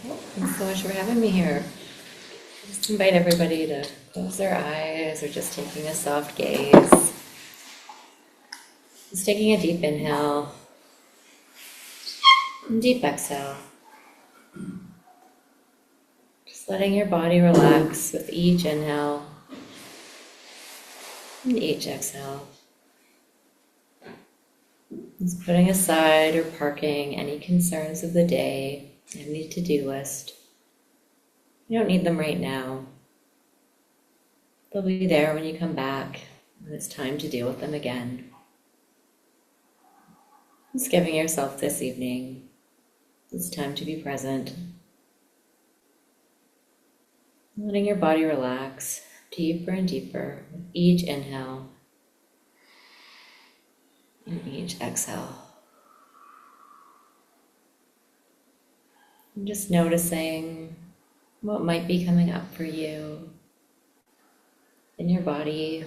Thanks so much for having me here. Just invite everybody to close their eyes or just taking a soft gaze. Just taking a deep inhale and deep exhale. Just letting your body relax with each inhale and each exhale. Just putting aside or parking any concerns of the day, any to-do list. You don't need them right now. They'll be there when you come back, when it's time to deal with them again. Just giving yourself this evening this time to be present. Letting your body relax deeper and deeper with each inhale and each exhale. And just noticing what might be coming up for you in your body.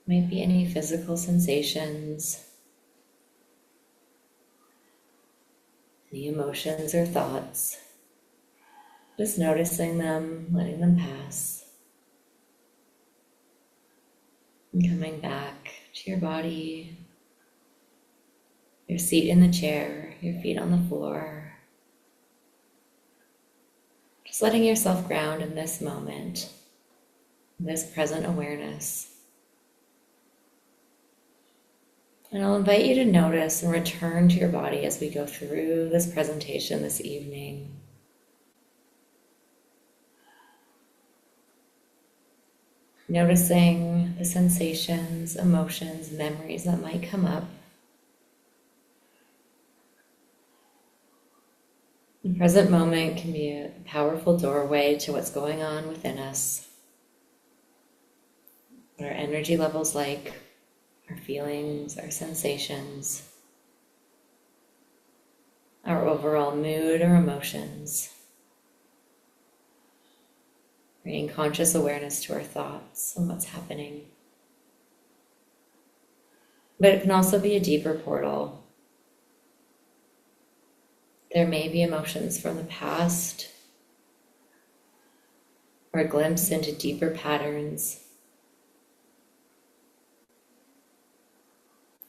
Might be any physical sensations, any emotions or thoughts. Just noticing them, letting them pass. And coming back to your body, your seat in the chair, your feet on the floor. Just letting yourself ground in this moment, in this present awareness. And I'll invite you to notice and return to your body as we go through this presentation this evening. Noticing the sensations, emotions, memories that might come up. The present moment can be a powerful doorway to what's going on within us. What our energy level's like, our feelings, our sensations, our overall mood or emotions. Bringing conscious awareness to our thoughts and what's happening. But it can also be a deeper portal. There may be emotions from the past or a glimpse into deeper patterns.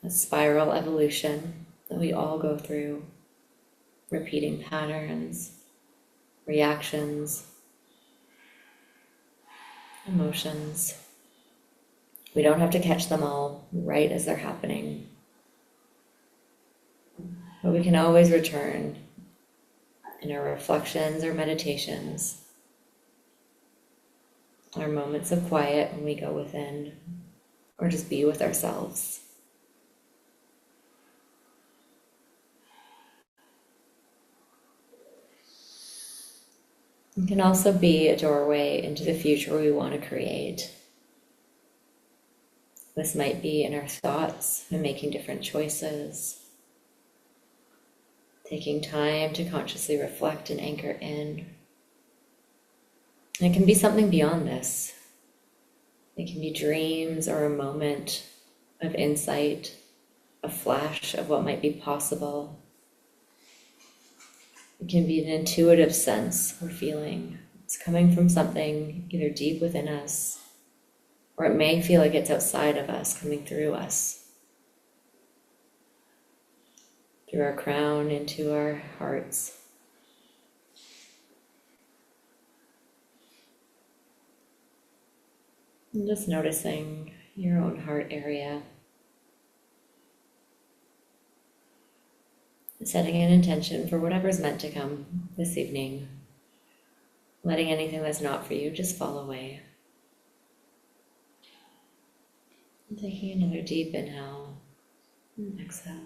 A spiral evolution that we all go through, repeating patterns, reactions, emotions. We don't have to catch them all right as they're happening, but we can always return in our reflections or meditations, our moments of quiet when we go within, or just be with ourselves. It can also be a doorway into the future we want to create. This might be in our thoughts and making different choices, taking time to consciously reflect and anchor in. And it can be something beyond this. It can be dreams or a moment of insight, a flash of what might be possible. It can be an intuitive sense or feeling. It's coming from something either deep within us, or it may feel like it's outside of us, coming through us. Through our crown into our hearts. And just noticing your own heart area. Setting an intention for whatever's meant to come this evening. Letting anything that's not for you just fall away. And taking another deep inhale and exhale.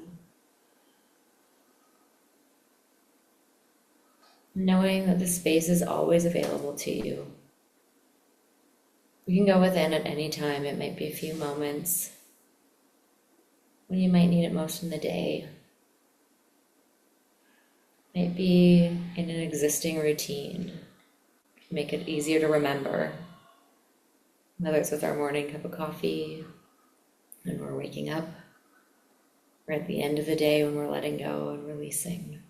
Knowing that the space is always available to you. You can go within at any time. It might be a few moments when you might need it most in the day. Might be in an existing routine. Make it easier to remember. Whether it's with our morning cup of coffee, when we're waking up, or at the end of the day when we're letting go and releasing.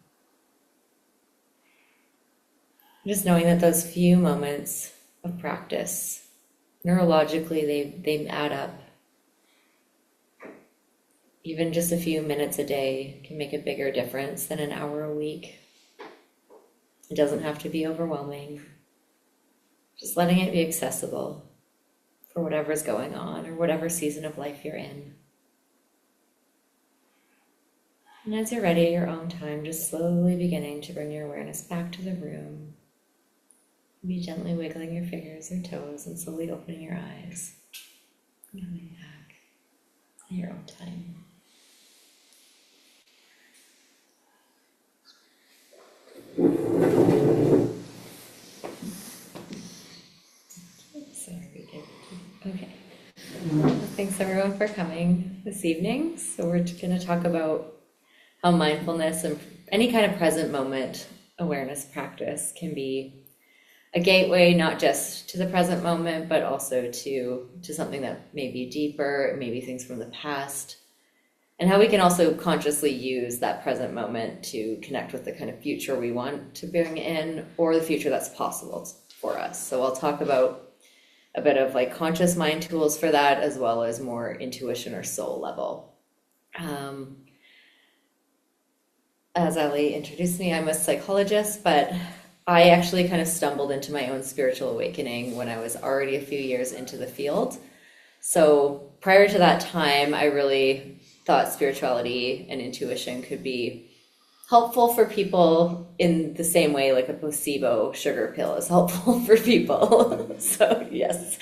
Just knowing that those few moments of practice, neurologically, they add up. Even just a few minutes a day can make a bigger difference than an hour a week. It doesn't have to be overwhelming. Just letting it be accessible for whatever's going on or whatever season of life you're in. And as you're ready at your own time, just slowly beginning to bring your awareness back to the room. Be gently wiggling your fingers or toes and slowly opening your eyes. And coming back at your own time. Okay. Thanks everyone for coming this evening. So we're going to talk about how mindfulness and any kind of present moment awareness practice can be a gateway, not just to the present moment, but also to something that may be deeper, maybe things from the past, and how we can also consciously use that present moment to connect with the kind of future we want to bring in, or the future that's possible for us. So I'll talk about a bit of like conscious mind tools for that, as well as more intuition or soul level. As Ali introduced me, I'm a psychologist, but I actually kind of stumbled into my own spiritual awakening when I was already a few years into the field. So prior to that time, I really thought spirituality and intuition could be helpful for people in the same way like a placebo sugar pill is helpful for people. So yes,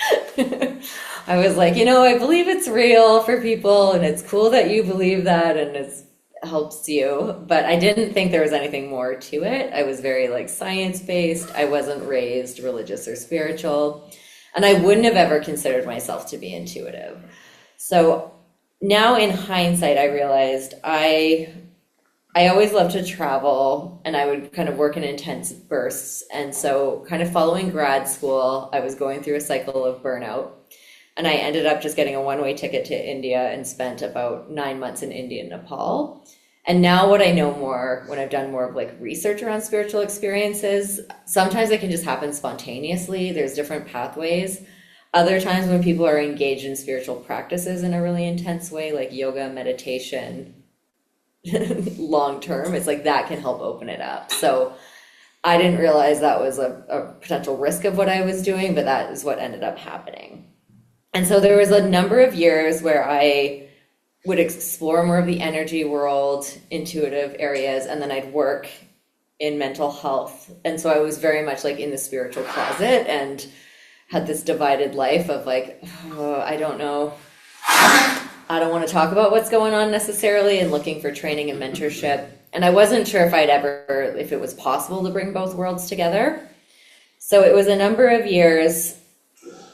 I was like, I believe it's real for people and it's cool that you believe that and it helps you, but I didn't think there was anything more to it. I was very like science-based. I wasn't raised religious or spiritual, and I wouldn't have ever considered myself to be intuitive. So now in hindsight, I realized I always loved to travel, and I would kind of work in intense bursts. And so kind of following grad school, I was going through a cycle of burnout, and I ended up just getting a one-way ticket to India and spent about 9 months in India and Nepal. And now what I know more, when I've done more of like research around spiritual experiences, sometimes it can just happen spontaneously. There's different pathways. Other times when people are engaged in spiritual practices in a really intense way, like yoga, meditation, long term, it's like that can help open it up. So I didn't realize that was a potential risk of what I was doing, but that is what ended up happening. And so there was a number of years where I would explore more of the energy world, intuitive areas, and then I'd work in mental health. And so I was very much like in the spiritual closet and had this divided life of like, oh, I don't know. I don't want to talk about what's going on necessarily, and looking for training and mentorship. And I wasn't sure if it was possible to bring both worlds together. So it was a number of years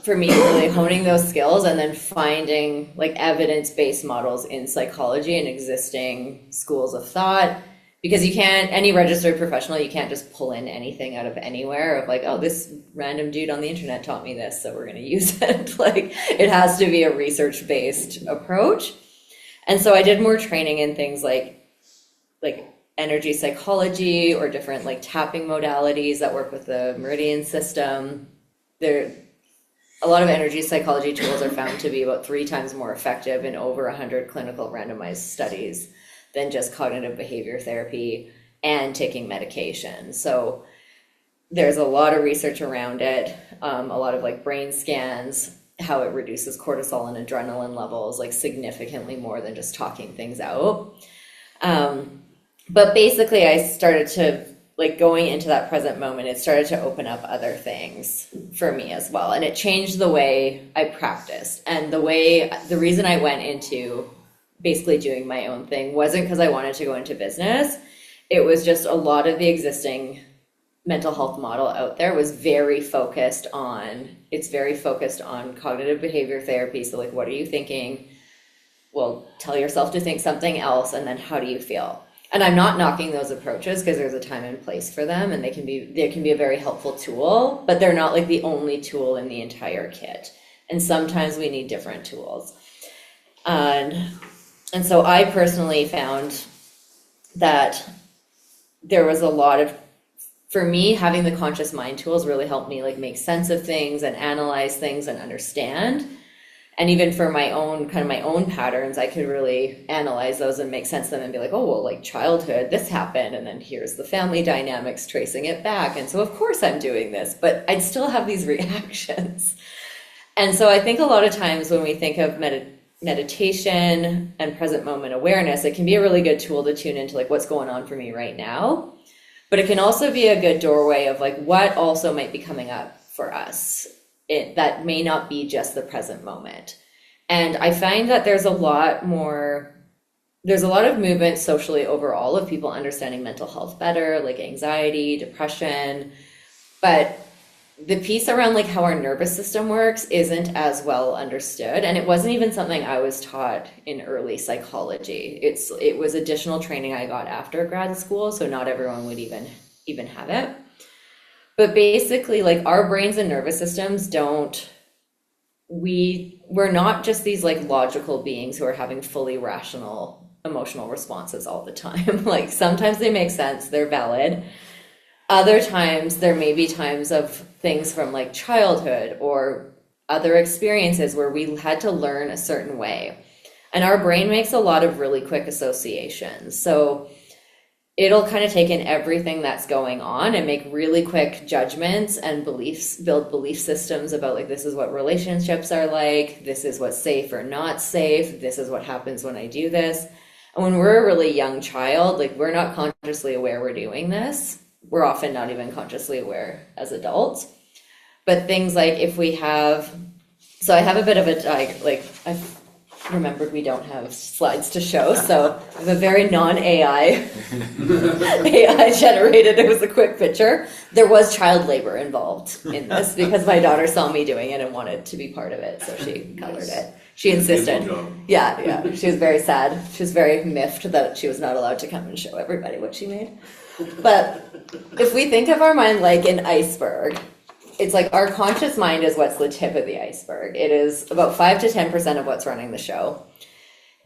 for me really honing those skills and then finding like evidence-based models in psychology and existing schools of thought, because any registered professional, you can't just pull in anything out of anywhere of like, oh, this random dude on the internet taught me this, so we're going to use it. Like it has to be a research-based approach. And so I did more training in things like energy psychology or different like tapping modalities that work with the meridian system. A lot of energy psychology tools are found to be about 3 times more effective in over 100 clinical randomized studies than just cognitive behavior therapy and taking medication. So there's a lot of research around it, a lot of like brain scans, how it reduces cortisol and adrenaline levels like significantly more than just talking things out. But basically I started to like going into that present moment, it started to open up other things for me as well. And it changed the way I practiced. And the reason I went into basically doing my own thing wasn't because I wanted to go into business. It was just a lot of the existing mental health model out there was very focused on cognitive behavior therapy. So like, what are you thinking? Well, tell yourself to think something else. And then how do you feel? And I'm not knocking those approaches because there's a time and place for them, and they can be a very helpful tool, but they're not like the only tool in the entire kit. And sometimes we need different tools. And so I personally found that there was a lot of for me, having the conscious mind tools really helped me like make sense of things and analyze things and understand. And even for my own patterns, I could really analyze those and make sense of them and be like, oh, well, like childhood, this happened. And then here's the family dynamics tracing it back. And so of course I'm doing this, but I'd still have these reactions. And so I think a lot of times when we think of meditation and present moment awareness, it can be a really good tool to tune into like what's going on for me right now. But it can also be a good doorway of like what also might be coming up for us. That may not be just the present moment. And I find that there's a lot of movement socially overall of people understanding mental health better, like anxiety, depression. But the piece around like how our nervous system works isn't as well understood. And it wasn't even something I was taught in early psychology. It was additional training I got after grad school, so not everyone would even have it. But basically, like our brains and nervous systems we're not just these like logical beings who are having fully rational emotional responses all the time. Like sometimes they make sense, they're valid. Other times there may be times of things from like childhood or other experiences where we had to learn a certain way. And our brain makes a lot of really quick associations. So it'll kind of take in everything that's going on and make really quick judgments and beliefs, build belief systems about like, this is what relationships are like, this is what's safe or not safe, this is what happens when I do this. And when we're a really young child, like we're not consciously aware we're doing this. We're often not even consciously aware as adults. But things like so I have a bit of I've remembered we don't have slides to show, so I have a very non-AI AI generated, it was a quick picture. There was child labor involved in this because my daughter saw me doing it and wanted to be part of it, so she colored it. She insisted. Yeah, she was very sad. She was very miffed that she was not allowed to come and show everybody what she made. But if we think of our mind like an iceberg, it's like our conscious mind is what's the tip of the iceberg. It is about 5 to 10% of what's running the show.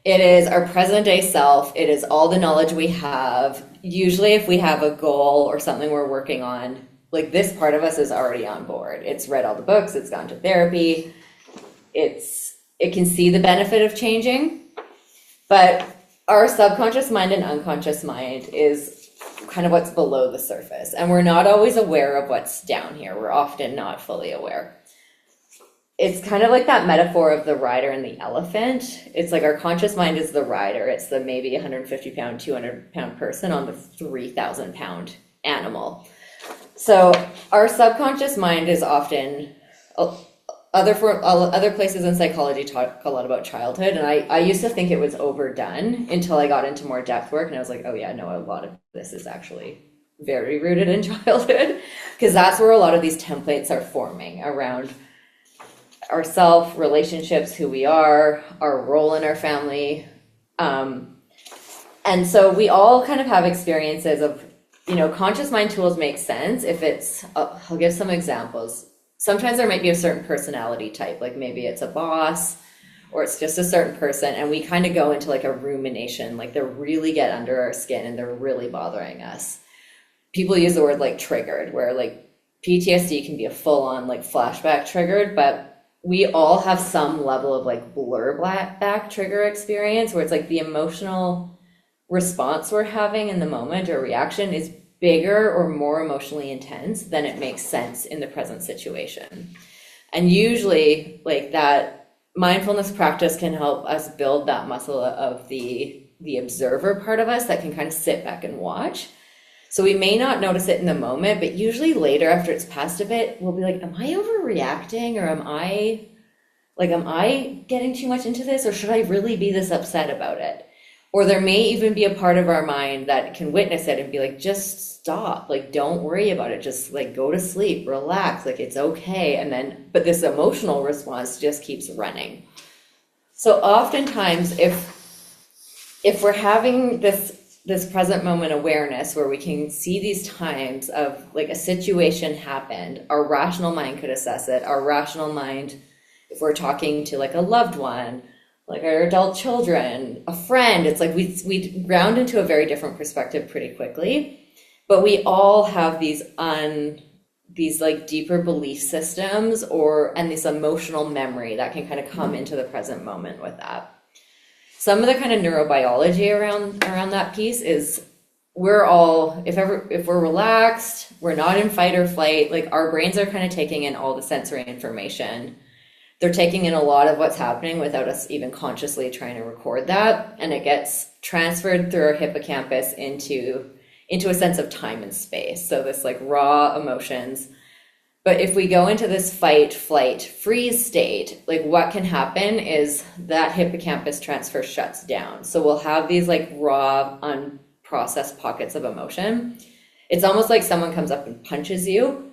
It is our present day self. It is all the knowledge we have. Usually if we have a goal or something we're working on, like this part of us is already on board. It's read all the books. It's gone to therapy. It can see the benefit of changing. But our subconscious mind and unconscious mind is kind of what's below the surface. And we're not always aware of what's down here. We're often not fully aware. It's kind of like that metaphor of the rider and the elephant. It's like our conscious mind is the rider. It's the maybe 150 pound, 200 pound person on the 3,000 pound animal. So our subconscious mind is often, other places in psychology talk a lot about childhood, and I used to think it was overdone until I got into more depth work, and I was like, oh yeah, no, a lot of this is actually very rooted in childhood, because that's where a lot of these templates are forming around ourself, relationships, who we are, our role in our family. And so we all kind of have experiences of, conscious mind tools make sense if it's, I'll give some examples. Sometimes there might be a certain personality type, like maybe it's a boss or it's just a certain person, and we kind of go into like a rumination, like they really get under our skin and they're really bothering us. People use the word like triggered, where like PTSD can be a full-on like flashback triggered, but we all have some level of like blur back trigger experience where it's like the emotional response we're having in the moment or reaction is bigger or more emotionally intense than it makes sense in the present situation. And usually like that mindfulness practice can help us build that muscle of the observer part of us that can kind of sit back and watch. So we may not notice it in the moment, but usually later after it's passed a bit, we'll be like, am I overreacting, or am I getting too much into this, or should I really be this upset about it? Or there may even be a part of our mind that can witness it and be like, just stop, like, don't worry about it. Just like go to sleep, relax, like it's okay. But this emotional response just keeps running. So oftentimes if we're having this present moment awareness where we can see these times of like a situation happened, our rational mind could assess it. Our rational mind, if we're talking to like a loved one, like our adult children, a friend, it's like we ground into a very different perspective pretty quickly. But we all have these like deeper belief systems and this emotional memory that can kind of come into the present moment with that. Some of the kind of neurobiology around that piece is we're all, if we're relaxed, we're not in fight or flight, like our brains are kind of taking in all the sensory information. They're taking in a lot of what's happening without us even consciously trying to record that. And it gets transferred through our hippocampus into a sense of time and space. So this like raw emotions. But if we go into this fight, flight, freeze state, like what can happen is that hippocampus transfer shuts down. So we'll have these like raw, unprocessed pockets of emotion. It's almost like someone comes up and punches you,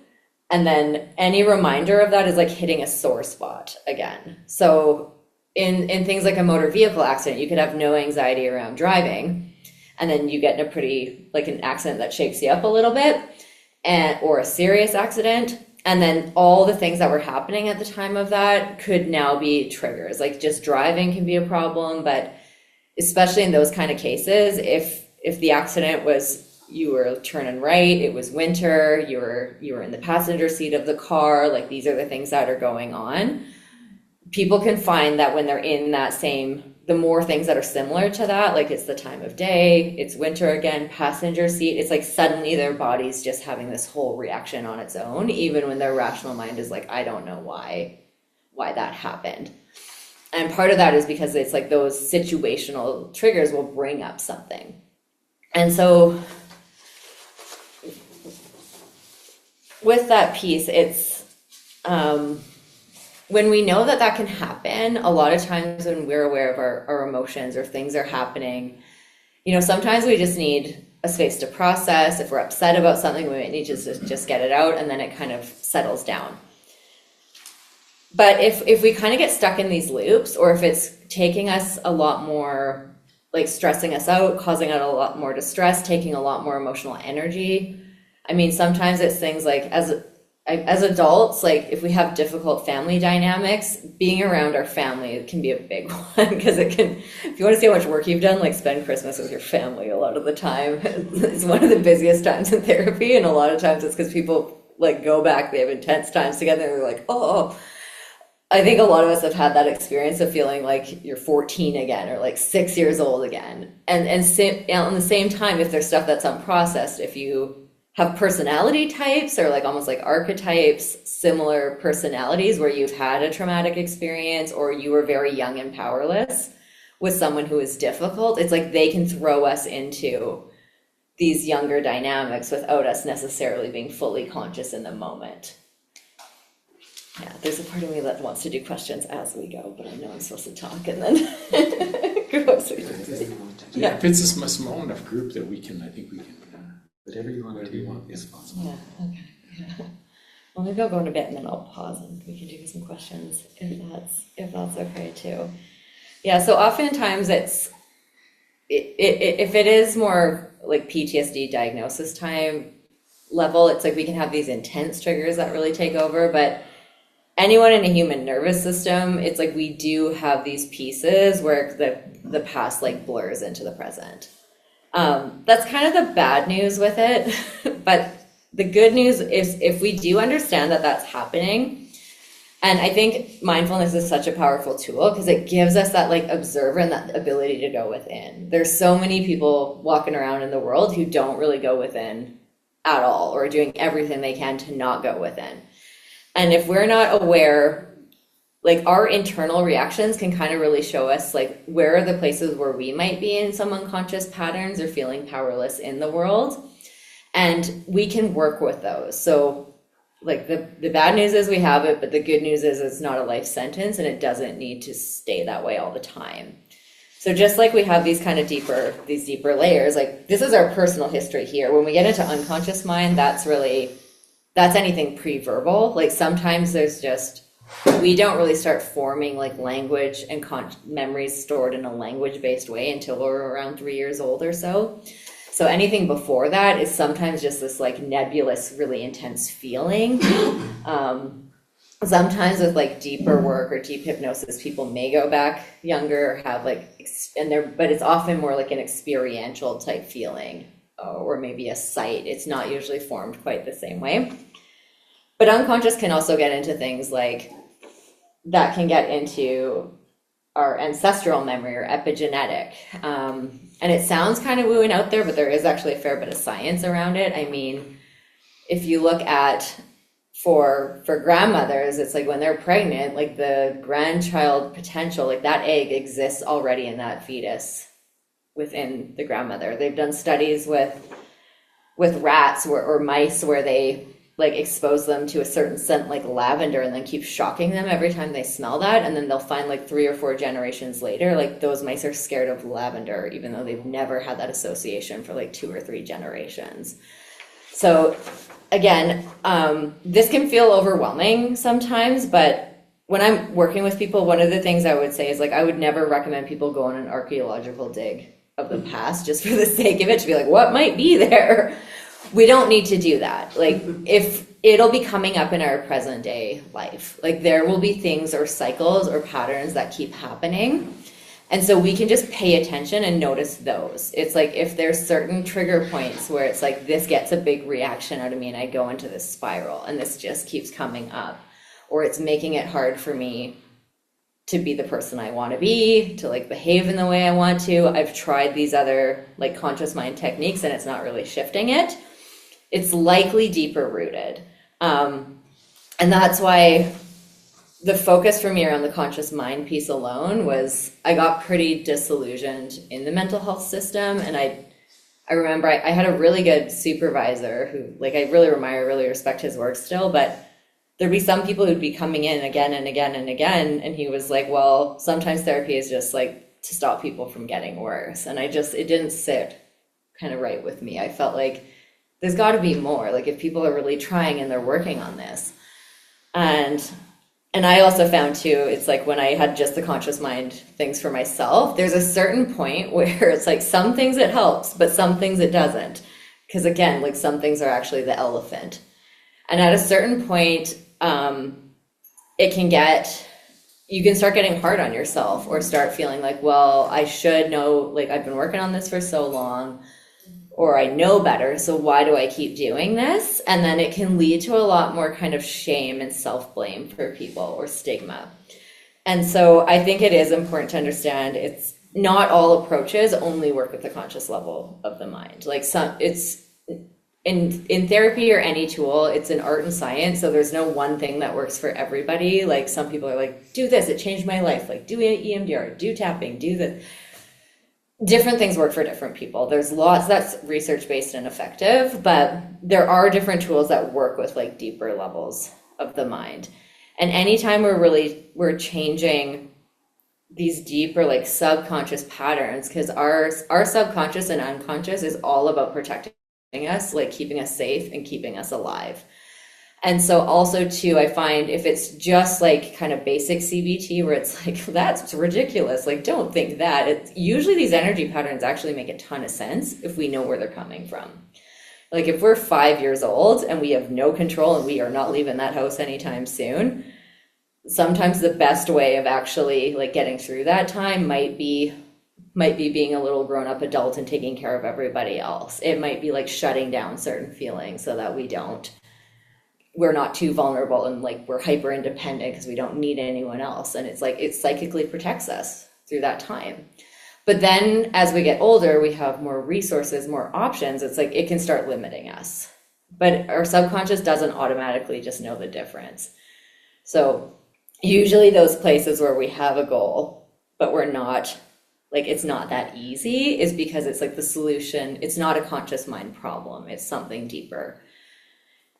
and then any reminder of that is like hitting a sore spot again. So in things like a motor vehicle accident, you could have no anxiety around driving, and then you get in a pretty, like an accident that shakes you up a little bit, or a serious accident. And then all the things that were happening at the time of that could now be triggers. Like just driving can be a problem, but especially in those kind of cases, if the accident was you were turning right, it was winter, you were in the passenger seat of the car, like these are the things that are going on. People can find that when they're in that same, the more things that are similar to that, like it's the time of day, it's winter again, passenger seat, it's like suddenly their body's just having this whole reaction on its own, even when their rational mind is like, I don't know why that happened. And part of that is because it's like those situational triggers will bring up something. And so with that piece, it's when we know that can happen, a lot of times when we're aware of our emotions or things are happening, sometimes we just need a space to process. If we're upset about something, we might need to just get it out, and then it kind of settles down. But if we kind of get stuck in these loops, or if it's taking us a lot more, like stressing us out, causing out a lot more distress, taking a lot more emotional energy. I mean, sometimes it's things like as adults, like if we have difficult family dynamics, being around our family can be a big one, because it can, if you want to see how much work you've done, like spend Christmas with your family a lot of the time. It's one of the busiest times in therapy, and a lot of times it's because people like go back, they have intense times together, and they're like, oh, I think a lot of us have had that experience of feeling like you're 14 again, or like 6 years old again. And at the same time, if there's stuff that's unprocessed, if you have personality types or like almost like archetypes, similar personalities where you've had a traumatic experience or you were very young and powerless with someone who is difficult, it's like they can throw us into these younger dynamics without us necessarily being fully conscious in the moment. Yeah, there's a part of me that wants to do questions as we go, but I know I'm supposed to talk and then go. Yeah, if it's a small enough group that I think we can, whatever you want to do is possible. Yeah, okay. Yeah. Well, maybe I'll go in a bit and then I'll pause and we can do some questions if that's okay too. Yeah, so oftentimes if it is more like PTSD diagnosis time level, it's like we can have these intense triggers that really take over, but anyone in a human nervous system, it's like we do have these pieces where the past like blurs into the present. That's kind of the bad news with it, but the good news is if we do understand that that's happening, and I think mindfulness is such a powerful tool because it gives us that like observer and that ability to go within. There's so many people walking around in the world who don't really go within at all, or doing everything they can to not go within. And if we're not aware, like our internal reactions can kind of really show us like where are the places where we might be in some unconscious patterns or feeling powerless in the world. And we can work with those. So like the bad news is we have it, but the good news is it's not a life sentence and it doesn't need to stay that way all the time. So just like we have these deeper layers, like this is our personal history here. When we get into unconscious mind, that's anything pre-verbal. Like sometimes we don't really start forming like language and memories stored in a language-based way until we're around 3 years old or so. So anything before that is sometimes just this like nebulous, really intense feeling. Sometimes with like deeper work or deep hypnosis, people may go back younger or have like, but it's often more like an experiential type feeling or maybe a site. It's not usually formed quite the same way. But unconscious can also get into things like that can get into our ancestral memory or epigenetic. And it sounds kind of woo and out there, but there is actually a fair bit of science around it. I mean, if you look at for grandmothers, it's like when they're pregnant, like the grandchild potential, like that egg exists already in that fetus within the grandmother. They've done studies with rats or mice where they like expose them to a certain scent like lavender and then keep shocking them every time they smell that, and then they'll find like 3 or 4 generations later like those mice are scared of lavender even though they've never had that association for like 2 or 3 generations. So again, this can feel overwhelming sometimes, but when I'm working with people, one of the things I would say is like I would never recommend people go on an archaeological dig of the past just for the sake of it, to be like, what might be there? We don't need to do that. Like, if it'll be coming up in our present day life, like there will be things or cycles or patterns that keep happening. And so we can just pay attention and notice those. It's like if there's certain trigger points where it's like this gets a big reaction out of me and I go into this spiral and this just keeps coming up, or it's making it hard for me to be the person I want to be, to like behave in the way I want to. I've tried these other like conscious mind techniques and it's not really shifting it. It's likely deeper rooted. And that's why the focus for me around the conscious mind piece alone was I got pretty disillusioned in the mental health system. And I remember I had a really good supervisor who like I really admire, really respect his work still, but there'd be some people who'd be coming in again and again and again. And he was like, well, sometimes therapy is just like to stop people from getting worse. And it didn't sit kind of right with me. I felt like there's got to be more, like if people are really trying and they're working on this. And I also found too, it's like when I had just the conscious mind things for myself, there's a certain point where it's like some things it helps, but some things it doesn't. Because again, like some things are actually the elephant. And at a certain point, you can start getting hard on yourself or start feeling like, well, I should know, like I've been working on this for so long, or I know better, so why do I keep doing this? And then it can lead to a lot more kind of shame and self-blame for people or stigma. And so I think it is important to understand it's not all approaches only work with the conscious level of the mind. Like it's in therapy or any tool, it's an art and science, so there's no one thing that works for everybody. Like some people are like, do this, it changed my life. Like do EMDR, do tapping, do this. Different things work for different people. There's lots that's research-based and effective, but there are different tools that work with like deeper levels of the mind. And anytime we're changing these deeper like subconscious patterns, because our subconscious and unconscious is all about protecting us, like keeping us safe and keeping us alive. And so also too, I find if it's just like kind of basic CBT where it's like, that's ridiculous, like don't think that. It's usually these energy patterns actually make a ton of sense if we know where they're coming from. Like if we're 5 years old and we have no control and we are not leaving that house anytime soon, sometimes the best way of actually like getting through that time might be being a little grown-up adult and taking care of everybody else. It might be like shutting down certain feelings so that we're not too vulnerable and like we're hyper independent because we don't need anyone else. And it's like it psychically protects us through that time. But then as we get older, we have more resources, more options. It's like it can start limiting us. But our subconscious doesn't automatically just know the difference. So usually those places where we have a goal, but we're not, like it's not that easy, is because it's like the solution, it's not a conscious mind problem, it's something deeper.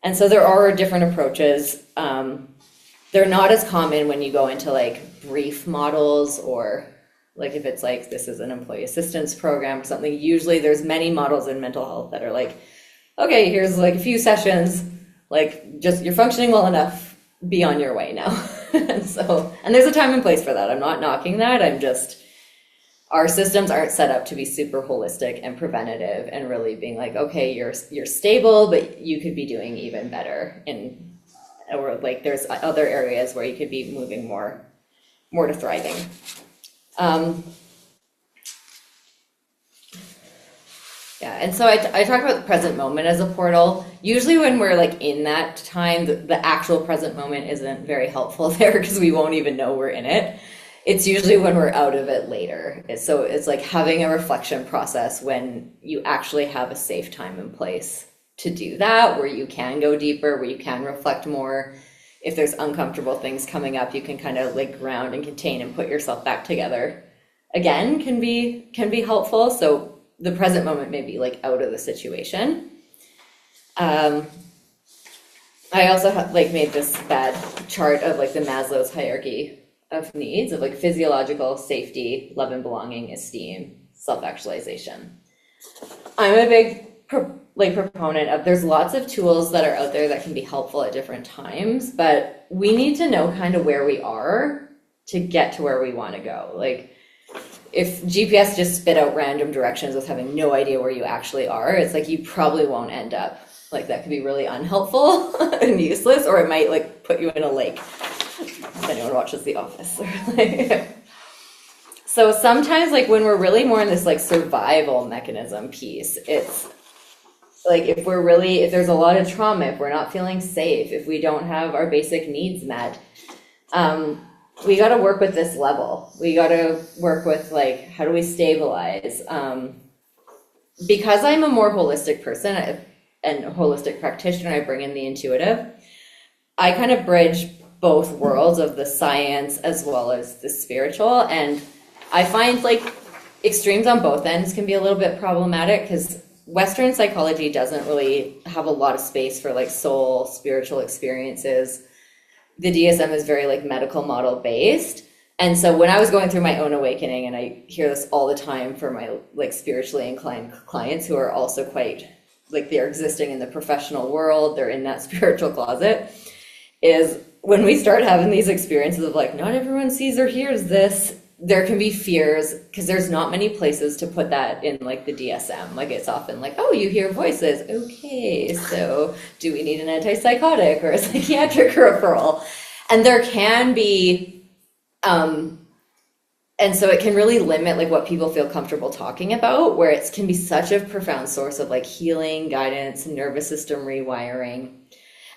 And so there are different approaches. They're not as common when you go into like brief models or like if it's like this is an employee assistance program or something. Usually there's many models in mental health that are like, okay, here's like a few sessions, like just you're functioning well enough, be on your way now. and there's a time and place for that. I'm not knocking that. Our systems aren't set up to be super holistic and preventative and really being like, okay, you're stable, but you could be doing even better or like there's other areas where you could be moving more to thriving. Yeah, and so I talked about the present moment as a portal. Usually when we're like in that time, the actual present moment isn't very helpful there because we won't even know we're in it. It's usually when we're out of it later. So it's like having a reflection process when you actually have a safe time and place to do that, where you can go deeper, where you can reflect more. If there's uncomfortable things coming up, you can kind of like ground and contain and put yourself back together. Again, can be helpful. So the present moment may be like out of the situation. I also like made this bad chart of like the Maslow's hierarchy of needs of like physiological, safety, love and belonging, esteem, self-actualization. I'm a big proponent of there's lots of tools that are out there that can be helpful at different times, but we need to know kind of where we are to get to where we want to go. Like if GPS just spit out random directions with having no idea where you actually are, it's like you probably won't end up. Like that could be really unhelpful and useless, or it might like put you in a lake. If anyone watches The Office. So sometimes like when we're really more in this like survival mechanism piece, it's like if there's a lot of trauma, if we're not feeling safe, if we don't have our basic needs met, we got to work with this level. We got to work with like, how do we stabilize? Because I'm a more holistic person and a holistic practitioner, I bring in the intuitive. I kind of bridge both worlds of the science as well as the spiritual. And I find like extremes on both ends can be a little bit problematic because Western psychology doesn't really have a lot of space for like soul, spiritual experiences. The DSM is very like medical model based. And so when I was going through my own awakening, and I hear this all the time for my like spiritually inclined clients who are also quite like they're existing in the professional world, they're in that spiritual closet, is when we start having these experiences of like, not everyone sees or hears this, there can be fears because there's not many places to put that in like the DSM. Like it's often like, oh, you hear voices. Okay, so do we need an antipsychotic or a psychiatric referral? And there can be, and so it can really limit like what people feel comfortable talking about, where it can be such a profound source of like healing, guidance, nervous system rewiring.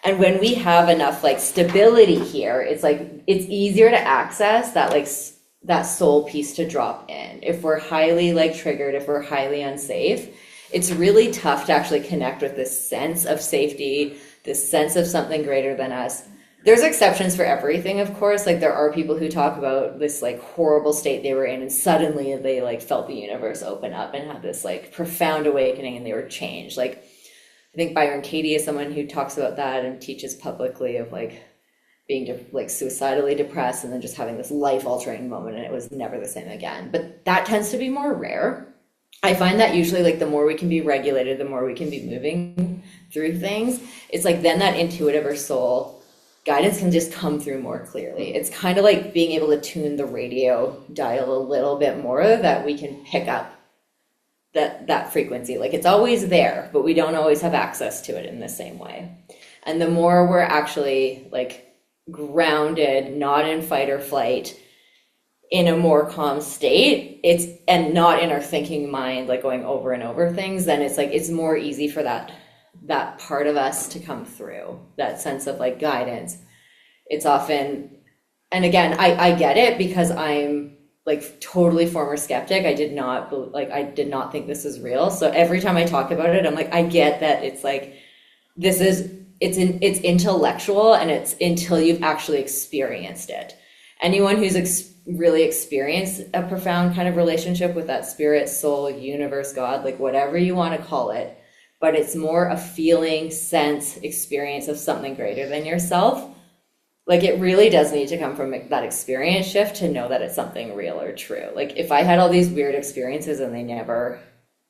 And when we have enough like stability here, it's like, it's easier to access that like that soul piece to drop in. If we're highly like triggered, if we're highly unsafe, it's really tough to actually connect with this sense of safety, this sense of something greater than us. There's exceptions for everything, of course. Like there are people who talk about this like horrible state they were in and suddenly they like felt the universe open up and had this like profound awakening and they were changed. Like I think Byron Katie is someone who talks about that and teaches publicly of like being like suicidally depressed and then just having this life-altering moment and it was never the same again. But that tends to be more rare. I find that usually like the more we can be regulated, the more we can be moving through things. It's like then that intuitive or soul guidance can just come through more clearly. It's kind of like being able to tune the radio dial a little bit more that we can pick up that frequency. Like it's always there, but we don't always have access to it in the same way. And the more we're actually like grounded, not in fight or flight, in a more calm state, and not in our thinking mind, like going over and over things, then it's like it's more easy for that part of us to come through, that sense of like guidance. It's often, and again, I get it because I'm like totally former skeptic. I did not think this is real. So every time I talk about it, I'm like, I get that it's like it's intellectual and it's until you've actually experienced it. Anyone who's really experienced a profound kind of relationship with that spirit, soul, universe, God, like whatever you want to call it, but it's more a feeling, sense, experience of something greater than yourself. Like it really does need to come from that experience shift to know that it's something real or true. Like if I had all these weird experiences and they never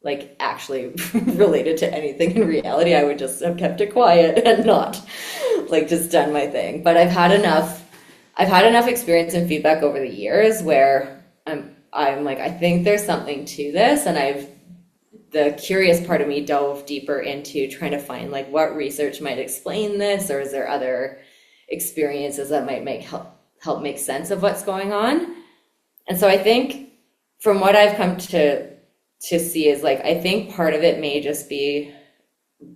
like actually related to anything in reality, I would just have kept it quiet and not like just done my thing. But I've had enough experience and feedback over the years where I'm like, I think there's something to this. And the curious part of me dove deeper into trying to find like what research might explain this, or is there other experiences that might help make sense of what's going on. And so I think from what I've come to to see is like, I think part of it may just be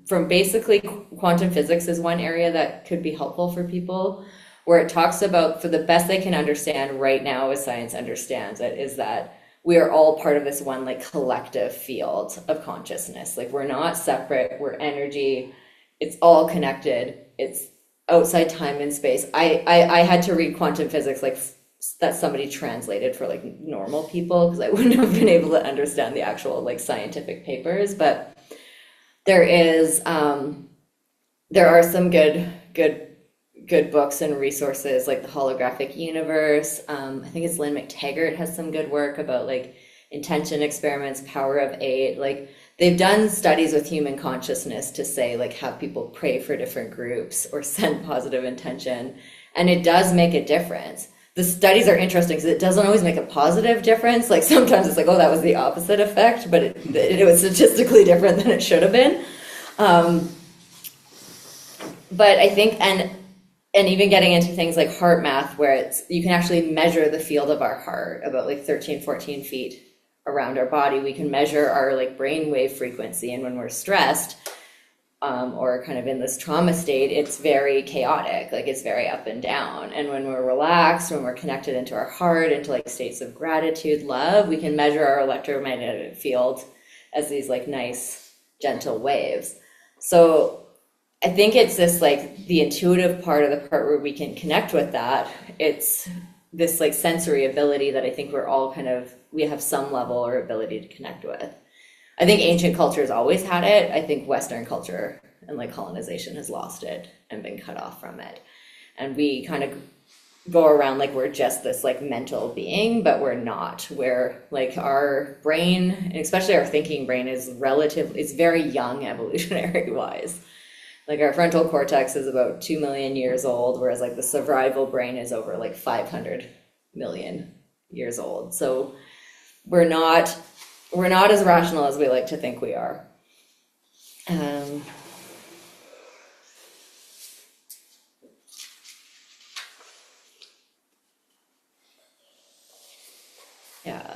from basically quantum physics is one area that could be helpful for people, where it talks about, for the best they can understand right now as science understands it, is that we are all part of this one like collective field of consciousness. Like we're not separate, we're energy, it's all connected, it's outside time and space. I had to read quantum physics like that somebody translated for like normal people, because I wouldn't have been able to understand the actual like scientific papers. But there is there are some good books and resources like the Holographic Universe. I think it's Lynn McTaggart has some good work about like intention experiments, power of eight. Like they've done studies with human consciousness to say like have people pray for different groups or send positive intention, and it does make a difference. The studies are interesting because it doesn't always make a positive difference. Like sometimes it's like, oh, that was the opposite effect, but it was statistically different than it should have been. But I think, and even getting into things like heart math, where it's, you can actually measure the field of our heart about like 13, 14 feet around our body. We can measure our like brainwave frequency. And when we're stressed, or kind of in this trauma state, it's very chaotic, like it's very up and down. And when we're relaxed, when we're connected into our heart, into like states of gratitude, love, we can measure our electromagnetic field as these like nice, gentle waves. So I think it's this like the intuitive part of the part where we can connect with that. It's this like sensory ability that I think we're all kind of, we have some level or ability to connect with. I think ancient cultures always had it. I think Western culture and like colonization has lost it and been cut off from it. And we kind of go around like we're just this like mental being, but we're not. We're like our brain, and especially our thinking brain, is it's very young evolutionary wise. Like our frontal cortex is about 2 million years old, whereas like the survival brain is over like 500 million years old. So we're not as rational as we like to think we are. Yeah.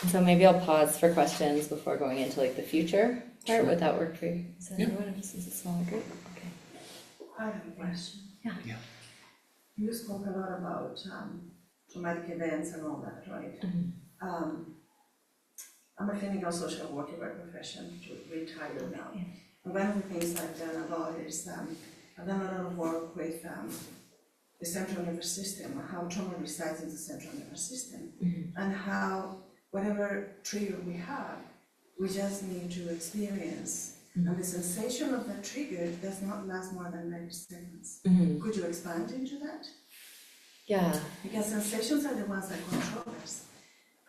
And so maybe I'll pause for questions before going into like the future part. Would that work for you? Is that everyone? This is a smaller group? Okay. I have a question. Yeah. You spoke a lot about traumatic events and all that, right? Mm-hmm. I'm a clinical social worker by profession, retired now. Yeah. And one of the things I've done a lot is I've done a lot of work with the central nervous system, how trauma resides in the central nervous system, and how whatever trigger we have, we just need to experience. And the sensation of that trigger does not last more than 90 seconds. Could you expand into that? Yeah. Because sensations are the ones that control us.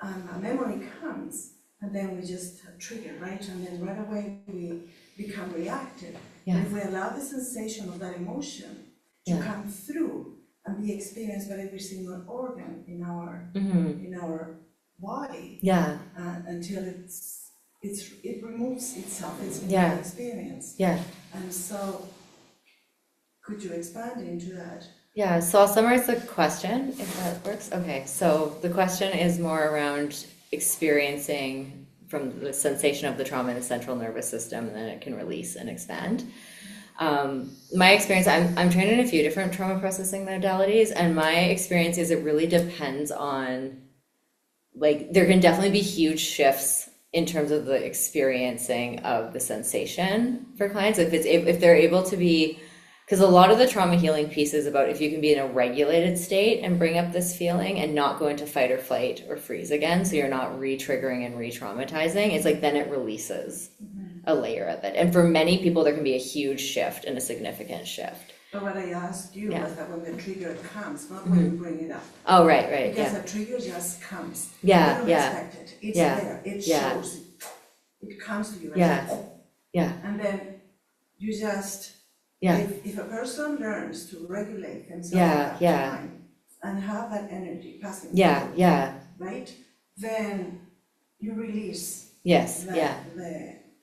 A memory comes, and then we just trigger, right? And then right away we become reactive. Yeah. But if we allow the sensation of that emotion to come through and be experienced by every single organ in our body, until it removes itself, it's in the experience. Yeah. And so, could you expand into that? Yeah, so I'll summarize the question, if that works. Okay, so the question is more around experiencing from the sensation of the trauma in the central nervous system, and then it can release and expand. My experience, I'm trained in a few different trauma processing modalities, and my experience is it really depends on, like, there can definitely be huge shifts in terms of the experiencing of the sensation for clients. If they're able to be, because a lot of the trauma healing piece is about if you can be in a regulated state and bring up this feeling and not go into fight or flight or freeze again, so you're not re-triggering and re-traumatizing, it's like then it releases a layer of it. And for many people, there can be a huge shift and a significant shift. But what I asked you was that when the trigger comes, not when you bring it up. Oh, right. Because the trigger just comes. Yeah, you don't expect it. It's there. It shows. It comes to you. And then you just, if a person learns to regulate themselves at that time and have that energy passing through, right? Then you release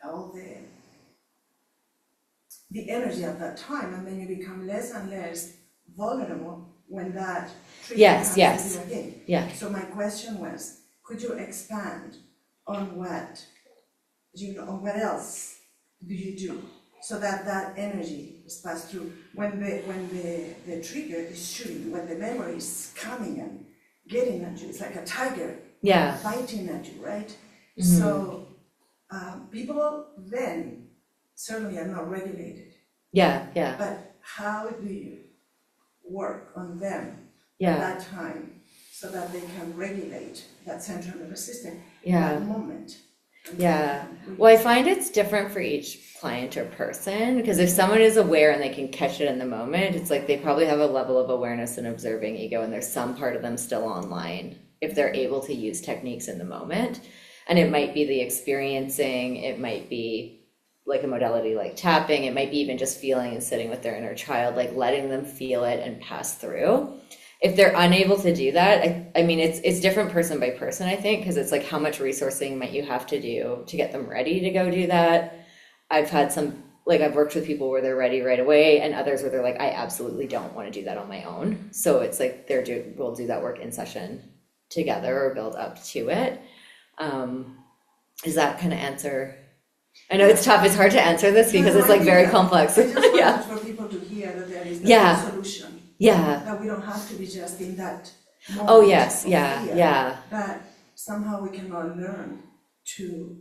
all the energy at that time, and then you become less and less vulnerable when that trigger comes to you again. So my question was, could you expand on what, on what else do you do, so that that energy is passed through. When the trigger is shooting, when the memory is coming and getting at you, it's like a tiger fighting at you, right? Mm-hmm. So people then certainly are not regulated. Yeah. But how do you work on them at that time so that they can regulate that central nervous system in that moment? Yeah. Well, I find it's different for each client or person, because if someone is aware and they can catch it in the moment, it's like they probably have a level of awareness and observing ego, and there's some part of them still online if they're able to use techniques in the moment. And it might be the experiencing, it might be like a modality like tapping, it might be even just feeling and sitting with their inner child, like letting them feel it and pass through. If they're unable to do that, I mean, it's different person by person, I think, because it's like how much resourcing might you have to do to get them ready to go do that. I've had some, like I've worked with people where they're ready right away, and others where they're like, I absolutely don't want to do that on my own. So it's like we'll do that work in session together or build up to it. Does that kind of answer? I know it's tough. It's hard to answer this because it's like very complex. I just wanted for people to hear that there is a solution. Yeah. That we don't have to be just in that moment. Oh yes, fear, yeah. That somehow we can all learn to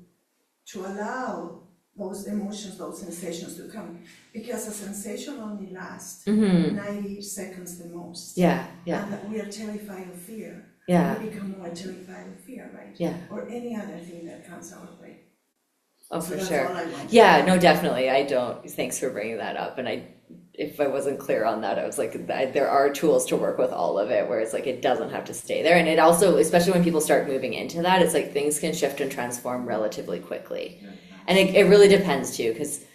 allow those emotions, those sensations to come, because a sensation only lasts 90 seconds the most. Yeah. And that we are terrified of fear. Yeah. We become more terrified of fear, right? Yeah. Or any other thing that comes our way. Oh, So for sure. Yeah, no, definitely. Thanks for bringing that up. And if I wasn't clear on that, I was like, there are tools to work with all of it, where it's like, it doesn't have to stay there. And it also, especially when people start moving into that, it's like things can shift and transform relatively quickly. And it really depends too, because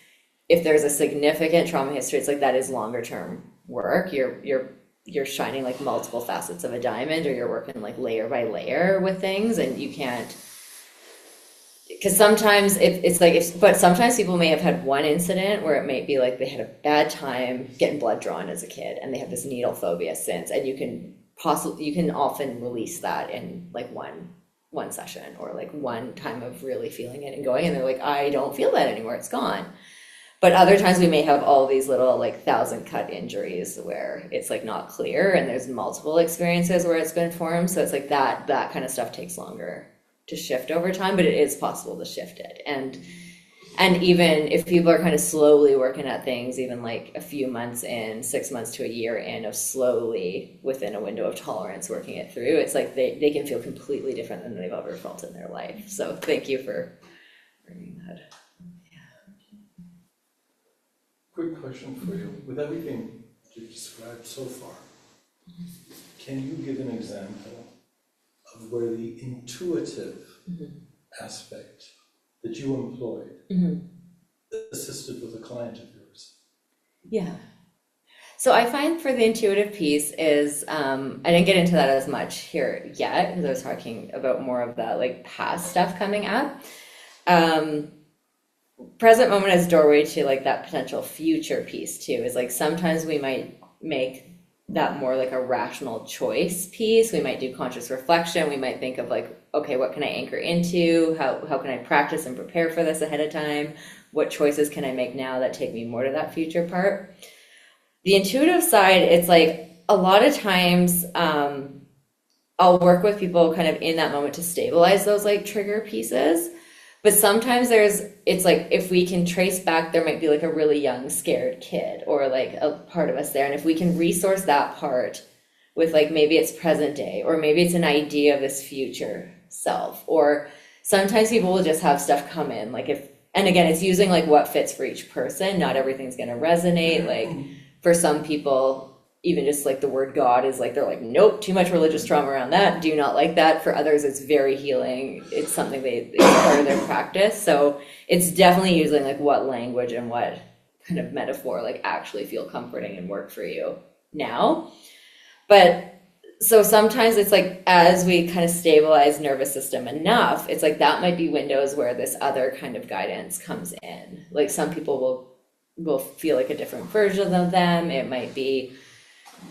if there's a significant trauma history, it's like that is longer term work. You're shining like multiple facets of a diamond, or you're working like layer by layer with things, and you can't. Because sometimes but sometimes people may have had one incident where it might be like they had a bad time getting blood drawn as a kid, and they have this needle phobia since, and you can often release that in like one session, or like one time of really feeling it and going, and they're like, I don't feel that anymore, it's gone. But other times we may have all these little like 1,000 cut injuries where it's like not clear, and there's multiple experiences where it's been formed. So it's like that kind of stuff takes longer to shift over time, but it is possible to shift it. And even if people are kind of slowly working at things, even like a few months in, 6 months to a year in, of slowly within a window of tolerance working it through, it's like they can feel completely different than they've ever felt in their life. So thank you for bringing that. Quick question for you. With everything you've described so far, can you give an example of where the intuitive aspect that you employed assisted with a client of yours? Yeah. So I find for the intuitive piece is, I didn't get into that as much here yet, because I was talking about more of that like past stuff coming up. Present moment as doorway to like that potential future piece too, is like sometimes we might make that more like a rational choice piece. We might do conscious reflection. We might think of like, okay, what can I anchor into? How can I practice and prepare for this ahead of time? What choices can I make now that take me more to that future part? The intuitive side, it's like a lot of times I'll work with people kind of in that moment to stabilize those like trigger pieces. But sometimes it's like, if we can trace back, there might be like a really young, scared kid, or like a part of us there. And if we can resource that part with like, maybe it's present day, or maybe it's an idea of this future self, or sometimes people will just have stuff come in. Like and again, it's using like what fits for each person. Not everything's going to resonate. Like for some people, even just like the word God is like, they're like, nope, too much religious trauma around that. Do not like that. For others, it's very healing. It's something it's part of their practice. So it's definitely using like what language and what kind of metaphor like actually feel comforting and work for you now. But so sometimes it's like, as we kind of stabilize nervous system enough, it's like that might be windows where this other kind of guidance comes in. Like some people will feel like a different version of them. It might be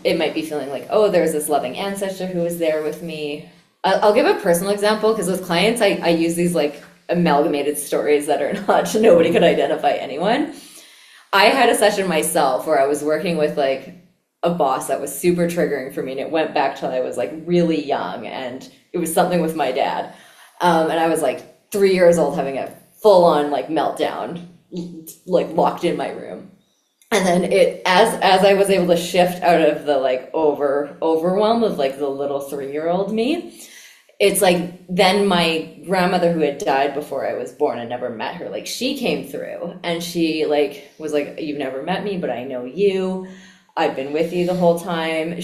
feeling like, oh, there's this loving ancestor who was there with me I'll give a personal example because with clients, I use these like amalgamated stories that are not, nobody could identify anyone. I had a session myself where I was working with like a boss that was super triggering for me, and it went back till I was like really young, and it was something with my dad. And I was like 3 years old having a full on like meltdown, like locked in my room. And then as I was able to shift out of the like overwhelm of like the little 3-year-old me, it's like then my grandmother who had died before I was born, I never met her, like she came through and she like was like, you've never met me, but I know you. I've been with you the whole time.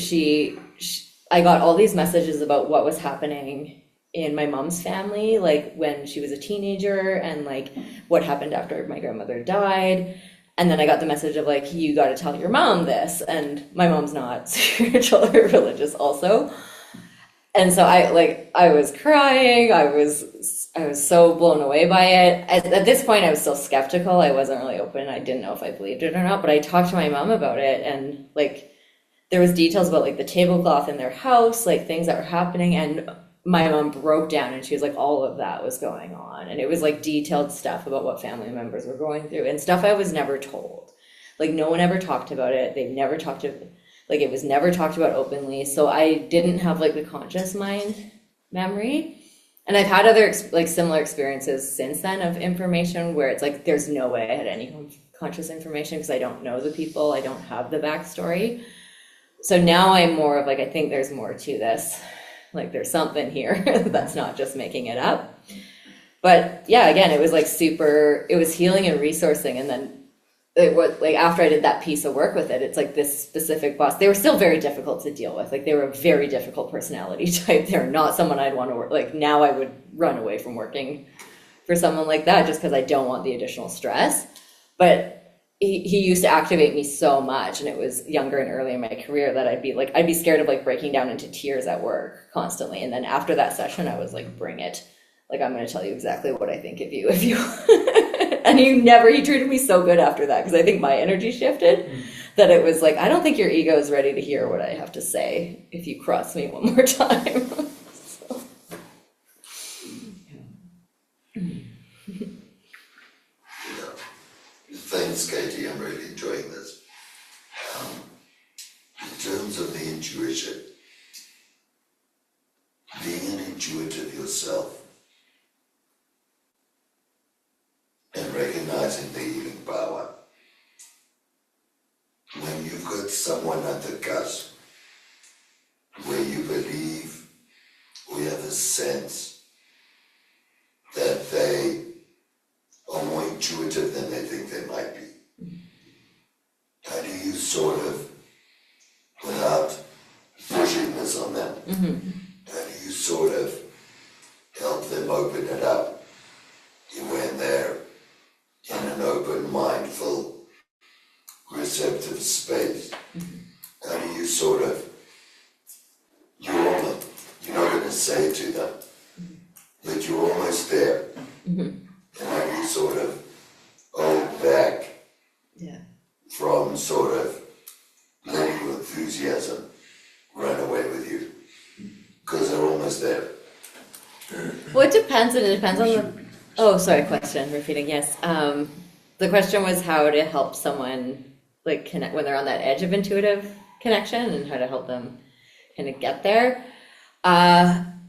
I got all these messages about what was happening in my mom's family, like when she was a teenager and like what happened after my grandmother died. And then I got the message of like, you got to tell your mom this. And my mom's not spiritual or religious also. And so I was crying. I was so blown away by it. At this point, I was still skeptical. I wasn't really open. I didn't know if I believed it or not, but I talked to my mom about it. And like, there was details about like the tablecloth in their house, like things that were happening. And my mom broke down and she was like, all of that was going on. And it was like detailed stuff about what family members were going through and stuff I was never told. Like no one ever talked about it. They've never talked to, like it was never talked about openly. So I didn't have like the conscious mind memory. And I've had other like similar experiences since then of information where it's like, there's no way I had any conscious information because I don't know the people. I don't have the backstory. So now I'm more of like, I think there's more to this. Like there's something here that's not just making it up. But yeah, again, it was like it was healing and resourcing. And then it was like, after I did that piece of work with it, it's like this specific boss, they were still very difficult to deal with. Like they were a very difficult personality type. They're not someone I'd want to work. Like now I would run away from working for someone like that just because I don't want the additional stress. But he used to activate me so much, and it was younger and early in my career that I'd be scared of like breaking down into tears at work constantly. And then after that session, I was like, bring it. Like, I'm going to tell you exactly what I think of you if you, and he treated me so good after that. Cause I think my energy shifted that it was like, I don't think your ego is ready to hear what I have to say if you cross me one more time. So, Thanks, Katie. I'm really enjoying this. In terms of the intuition, being an intuitive yourself and recognizing the healing power. When you've got someone at the cusp where you believe or you have a sense that they are more intuitive than they think they might be. How do you sort of, without pushing this on them, how do you sort of help them open it up when they're in an open, mindful, receptive space? How do you sort of, you're not going to say it to them, but you're almost there. And how do you sort of hold back from sort of letting your enthusiasm run away with you? Because they're almost there. Well, it depends on the, question, repeating, yes. The question was how to help someone like connect when they're on that edge of intuitive connection and how to help them kind of get there.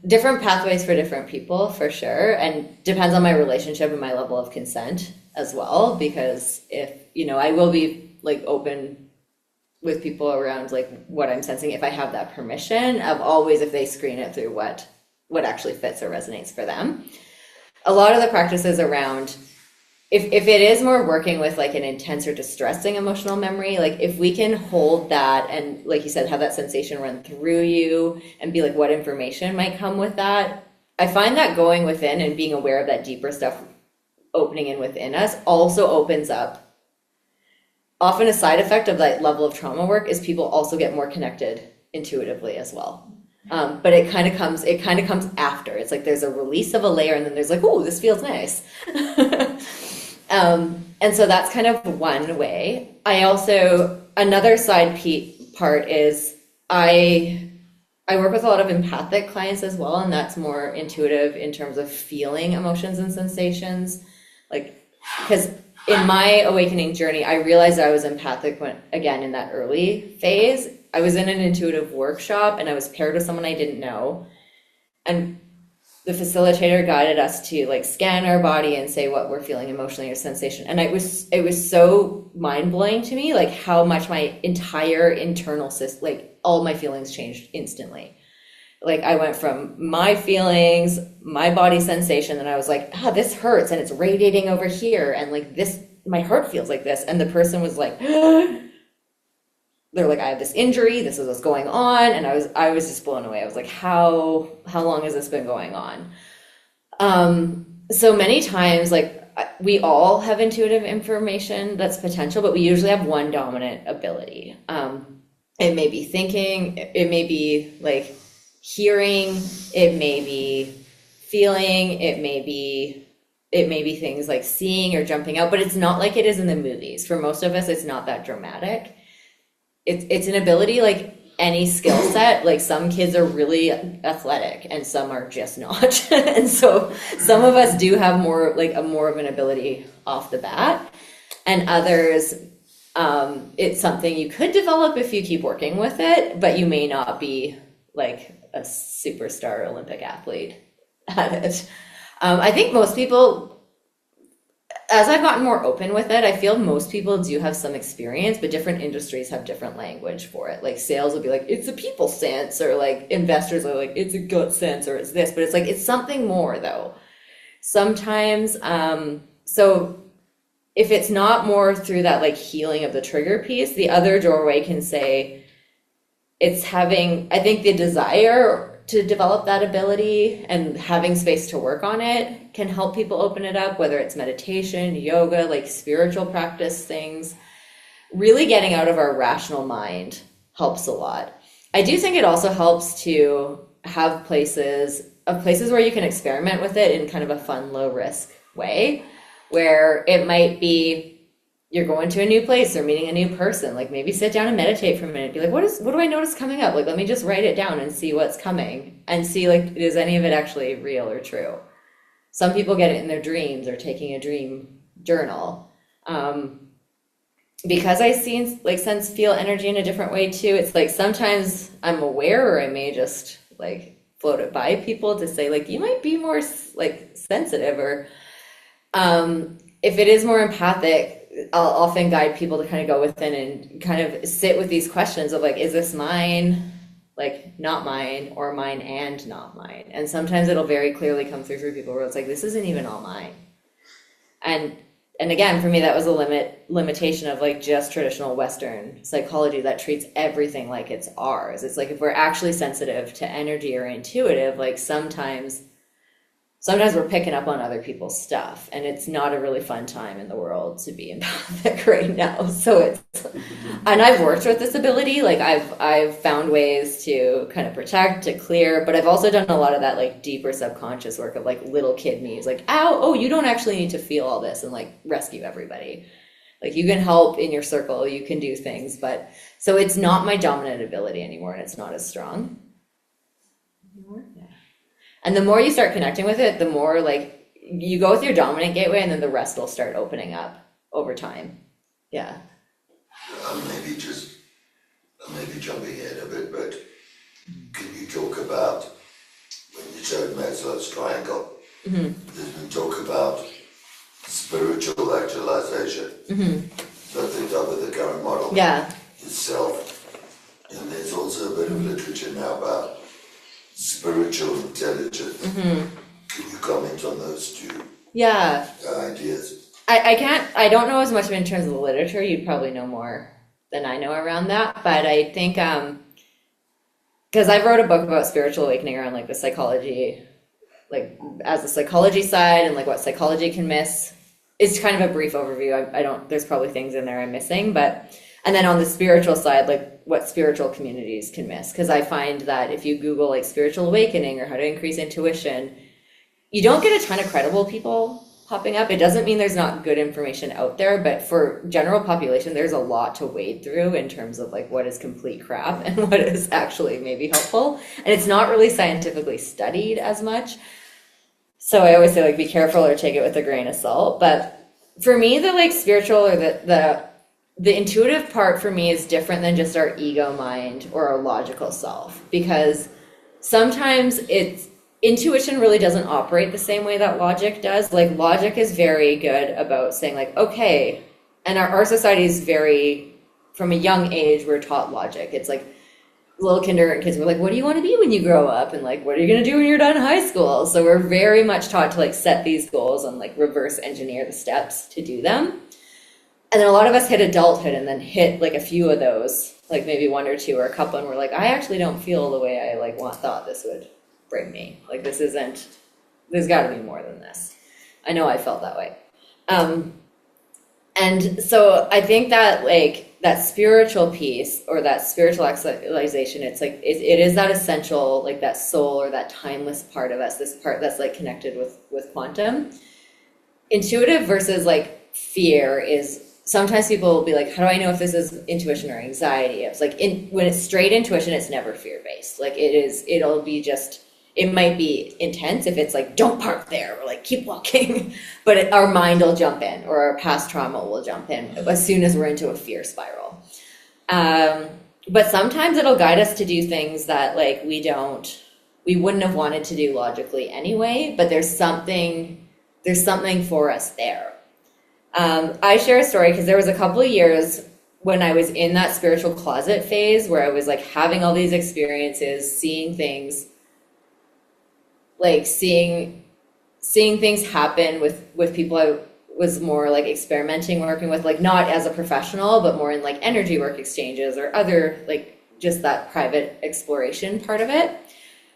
Different pathways for different people, for sure, and depends on my relationship and my level of consent as well, because if, I will be like open with people around like what I'm sensing if I have that permission of always if they screen it through what actually fits or resonates for them. A lot of the practices around if it is more working with like an intense or distressing emotional memory, like if we can hold that and like you said, have that sensation run through you and be like what information might come with that. I find that going within and being aware of that deeper stuff opening in within us also opens up. Often a side effect of that level of trauma work is people also get more connected intuitively as well. But it kind of comes after. It's like there's a release of a layer and then there's like, oh, this feels nice. And so that's kind of one way. I also, another side part is I I work with a lot of empathic clients as well, and that's more intuitive in terms of feeling emotions and sensations. Like, because in my awakening journey, I realized I was empathic when, again, in that early phase. I was in an intuitive workshop and I was paired with someone I didn't know. And the facilitator guided us to like scan our body and say what we're feeling emotionally or sensation. And it was so mind-blowing to me, like how much my entire internal system, like all my feelings changed instantly. Like I went from my feelings, my body sensation, and I was like, this hurts and it's radiating over here. And like this, my heart feels like this. And the person was like, they're like, I have this injury, this is what's going on. And I was just blown away. I was like, how long has this been going on? So many times, like we all have intuitive information that's potential, but we usually have one dominant ability. It may be thinking, it may be like hearing, it may be feeling, it may be things like seeing or jumping out, but it's not like it is in the movies. For most of us, it's not that dramatic. It's an ability like any skill set. Like some kids are really athletic and some are just not. And so some of us do have more of an ability off the bat, and others, it's something you could develop if you keep working with it, but you may not be like a superstar Olympic athlete at it. I think most people, as I've gotten more open with it, I feel most people do have some experience, but different industries have different language for it. Like sales will be like, it's a people sense, or like investors are like, it's a gut sense, or it's this, but it's like, it's something more though. Sometimes, so if it's not more through that like healing of the trigger piece, the other doorway can say it's having, I think the desire to develop that ability and having space to work on it can help people open it up, whether it's meditation, yoga, like spiritual practice things. Really getting out of our rational mind helps a lot. I do think it also helps to have places where you can experiment with it in kind of a fun, low risk way, where it might be you're going to a new place or meeting a new person. Like maybe sit down and meditate for a minute. Be like, what do I notice coming up? Like, let me just write it down and see what's coming and see like, is any of it actually real or true? Some people get it in their dreams or taking a dream journal. Because I sense, feel energy in a different way too. It's like sometimes I'm aware, or I may just like float it by people to say like, you might be more like sensitive, or if it is more empathic, I'll often guide people to kind of go within and kind of sit with these questions of like, is this mine, like not mine, or mine and not mine? And sometimes it'll very clearly come through for people where it's like, this isn't even all mine. And again, for me, that was a limitation of like just traditional Western psychology that treats everything like it's ours. It's like if we're actually sensitive to energy or intuitive, like sometimes we're picking up on other people's stuff, and it's not a really fun time in the world to be empathic right now. So and I've worked with this ability, like I've found ways to kind of protect, to clear, but I've also done a lot of that like deeper subconscious work of like little kid me is like, oh, you don't actually need to feel all this and like rescue everybody. Like you can help in your circle, you can do things, but so it's not my dominant ability anymore, and it's not as strong anymore. Yeah. And the more you start connecting with it, the more like you go with your dominant gateway, and then the rest will start opening up over time. Yeah. Maybe jumping ahead a bit, but can you talk about when you showed Maslow's triangle? Mm-hmm. There's been talk about spiritual actualization. Mm-hmm. At the top of the current model. Yeah. Itself, and there's also a bit of literature now about spiritual intelligence. Mm-hmm. Can you comment on those two ideas? I don't know as much in terms of the literature. You'd probably know more than I know around that, but I think because I wrote a book about spiritual awakening around like the psychology, like as the psychology side, and like what psychology can miss. It's kind of a brief overview. There's probably things in there I'm missing, and then on the spiritual side, like what spiritual communities can miss. Because I find that if you Google like spiritual awakening or how to increase intuition, you don't get a ton of credible people popping up. It doesn't mean there's not good information out there, but for general population, there's a lot to wade through in terms of like what is complete crap and what is actually maybe helpful. And it's not really scientifically studied as much. So I always say like be careful or take it with a grain of salt. But for me, the like spiritual or the intuitive part for me is different than just our ego mind or our logical self, because sometimes intuition really doesn't operate the same way that logic does. Like logic is very good about saying like, okay, and our society is very, from a young age, we're taught logic. It's like little kindergarten kids were like, what do you want to be when you grow up? And like, what are you going to do when you're done high school? So we're very much taught to like set these goals and like reverse engineer the steps to do them. And then a lot of us hit adulthood and then hit like a few of those, like maybe one or two or a couple, and we're like, I actually don't feel the way I like thought this would bring me. Like there's got to be more than this. I know I felt that way. And so I think that like that spiritual piece or that spiritual actualization, it's like, it is that essential, like that soul or that timeless part of us, this part that's like connected with quantum. Intuitive versus like fear is, sometimes people will be like, how do I know if this is intuition or anxiety? It's like when it's straight intuition, it's never fear-based. Like it'll be just, it might be intense if it's like, don't park there, or like keep walking, but our mind will jump in, or our past trauma will jump in as soon as we're into a fear spiral. But sometimes it'll guide us to do things that like we wouldn't have wanted to do logically anyway, but there's something for us there. I share a story because there was a couple of years when I was in that spiritual closet phase where I was like having all these experiences, seeing things, like seeing things happen with people I was more like experimenting, working with, like not as a professional, but more in like energy work exchanges or other, like just that private exploration part of it.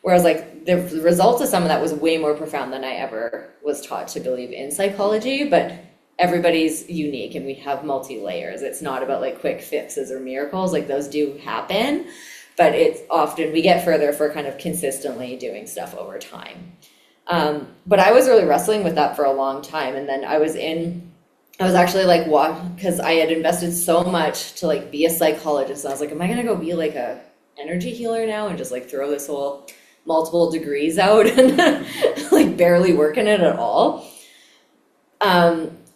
Whereas like the results of some of that was way more profound than I ever was taught to believe in psychology, but everybody's unique and we have multi-layers. It's not about like quick fixes or miracles, like those do happen, but it's often we get further for kind of consistently doing stuff over time. But I was really wrestling with that for a long time. And then I was actually like, because I had invested so much to like be a psychologist. And I was like, am I going to go be like a energy healer now and just like throw this whole multiple degrees out and like barely work in it at all?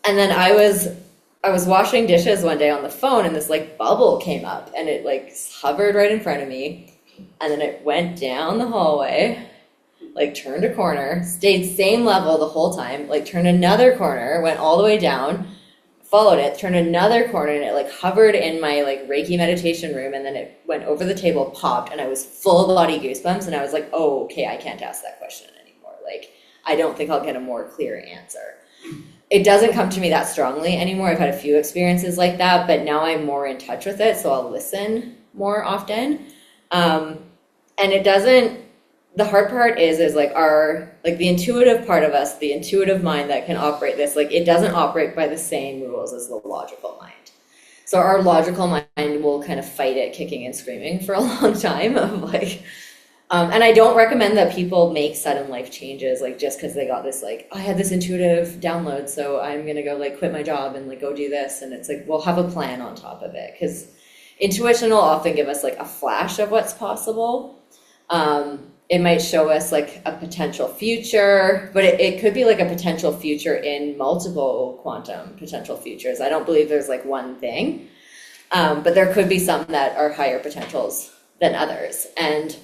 And then I was washing dishes one day on the phone and this like bubble came up and it like hovered right in front of me. And then it went down the hallway, like turned a corner, stayed same level the whole time, like turned another corner, went all the way down, followed it, turned another corner, and it like hovered in my like Reiki meditation room. And then it went over the table, popped, and I was full body goosebumps. And I was like, oh, okay, I can't ask that question anymore. Like, I don't think I'll get a more clear answer. It doesn't come to me that strongly anymore. I've had a few experiences like that, but now I'm more in touch with it, so I'll listen more often. And it doesn't, the hard part is like the intuitive part of us, the intuitive mind that can operate this, like it doesn't operate by the same rules as the logical mind. So our logical mind will kind of fight it kicking and screaming for a long time of like, and I don't recommend that people make sudden life changes, like just because they got this, like, I had this intuitive download, so I'm going to go like quit my job and like go do this. And it's like, we'll have a plan on top of it, because intuition will often give us like a flash of what's possible. It might show us like a potential future, but it could be like a potential future in multiple quantum potential futures. I don't believe there's like one thing, but there could be some that are higher potentials than others. And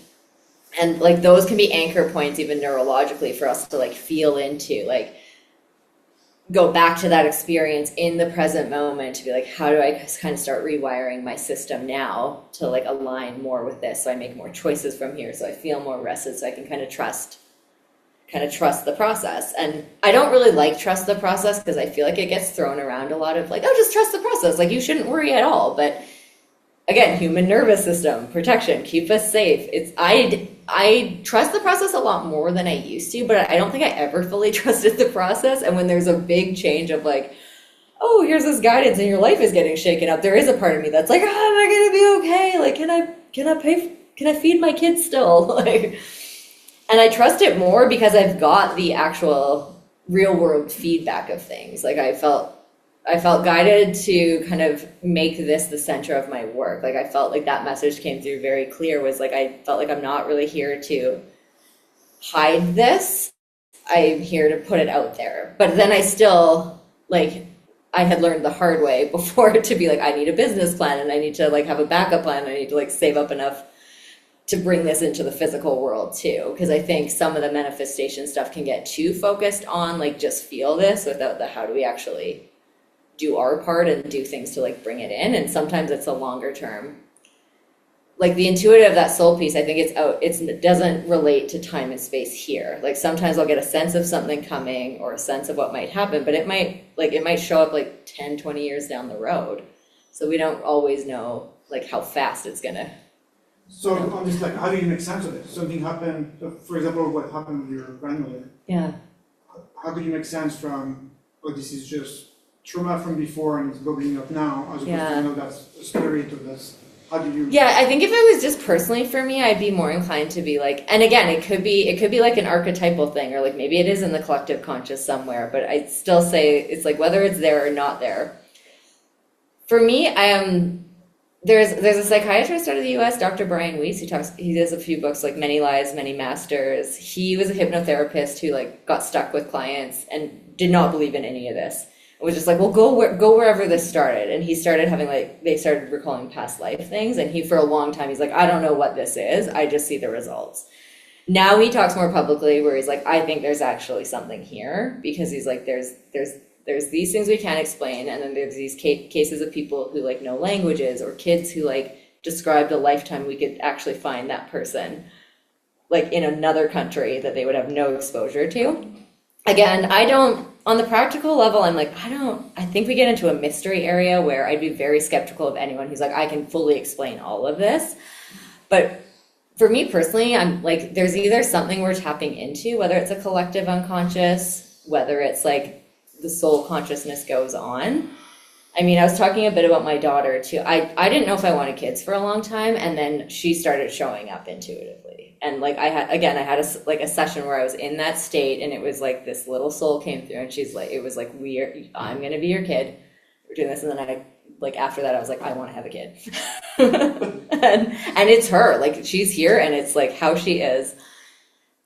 like those can be anchor points even neurologically for us to like feel into, like go back to that experience in the present moment to be like, how do I kind of start rewiring my system now to like align more with this, so I make more choices from here, so I feel more rested, so I can kind of trust the process. And I don't really like trust the process because I feel like it gets thrown around a lot of like, oh, just trust the process, like you shouldn't worry at all. But again, human nervous system protection, keep us safe. I trust the process a lot more than I used to, but I don't think I ever fully trusted the process. And when there's a big change of like, oh, here's this guidance and your life is getting shaken up, there is a part of me that's like, oh, am I gonna be okay? Like, can I feed my kids still? Like, and I trust it more because I've got the actual real world feedback of things. Like I felt guided to kind of make this the center of my work. Like I felt like that message came through very clear, was like I felt like I'm not really here to hide this. I'm here to put it out there. But then I still, like, I had learned the hard way before to be like, I need a business plan and I need to like have a backup plan. I need to like save up enough to bring this into the physical world too. Because I think some of the manifestation stuff can get too focused on like just feel this without the how do we actually do our part and do things to like bring it in. And sometimes it's a longer term. Like the intuitive, that soul piece, I think it doesn't relate to time and space here. Like sometimes I'll get a sense of something coming or a sense of what might happen, but it might show up like 10, 20 years down the road. So we don't always know like how fast it's gonna. So on this, like, how do you make sense of it? Something happened, for example, what happened with your grandmother. Yeah. How could you make sense from, oh, this is just trauma from before and it's bubbling up now, as opposed to, you know, that's a spirit or that's, how do you? Yeah, I think if it was just personally for me, I'd be more inclined to be like, and again, it could be like an archetypal thing, or like maybe it is in the collective conscious somewhere, but I'd still say it's like whether it's there or not there. For me, there's a psychiatrist out of the US, Dr. Brian Weiss, he does a few books like Many Lives, Many Masters. He was a hypnotherapist who like got stuck with clients and did not believe in any of this. It was just like, well, go wherever this started. And he started having like, they started recalling past life things. And he, for a long time, he's like, I don't know what this is. I just see the results. Now he talks more publicly where he's like, I think there's actually something here, because he's like, there's these things we can't explain. And then there's these cases of people who like know languages, or kids who like described a lifetime we could actually find that person like in another country that they would have no exposure to. Again, on the practical level, I'm like, I think we get into a mystery area where I'd be very skeptical of anyone who's like, I can fully explain all of this. But for me personally, I'm like, there's either something we're tapping into, whether it's a collective unconscious, whether it's like the soul consciousness goes on. I mean, I was talking a bit about my daughter too. I didn't know if I wanted kids for a long time, and then she started showing up intuitively. And like I had a session where I was in that state, and it was like this little soul came through, and she's like, it was like, I'm gonna be your kid. We're doing this, and then after that I was like, I want to have a kid. and it's her, like she's here, and it's like how she is.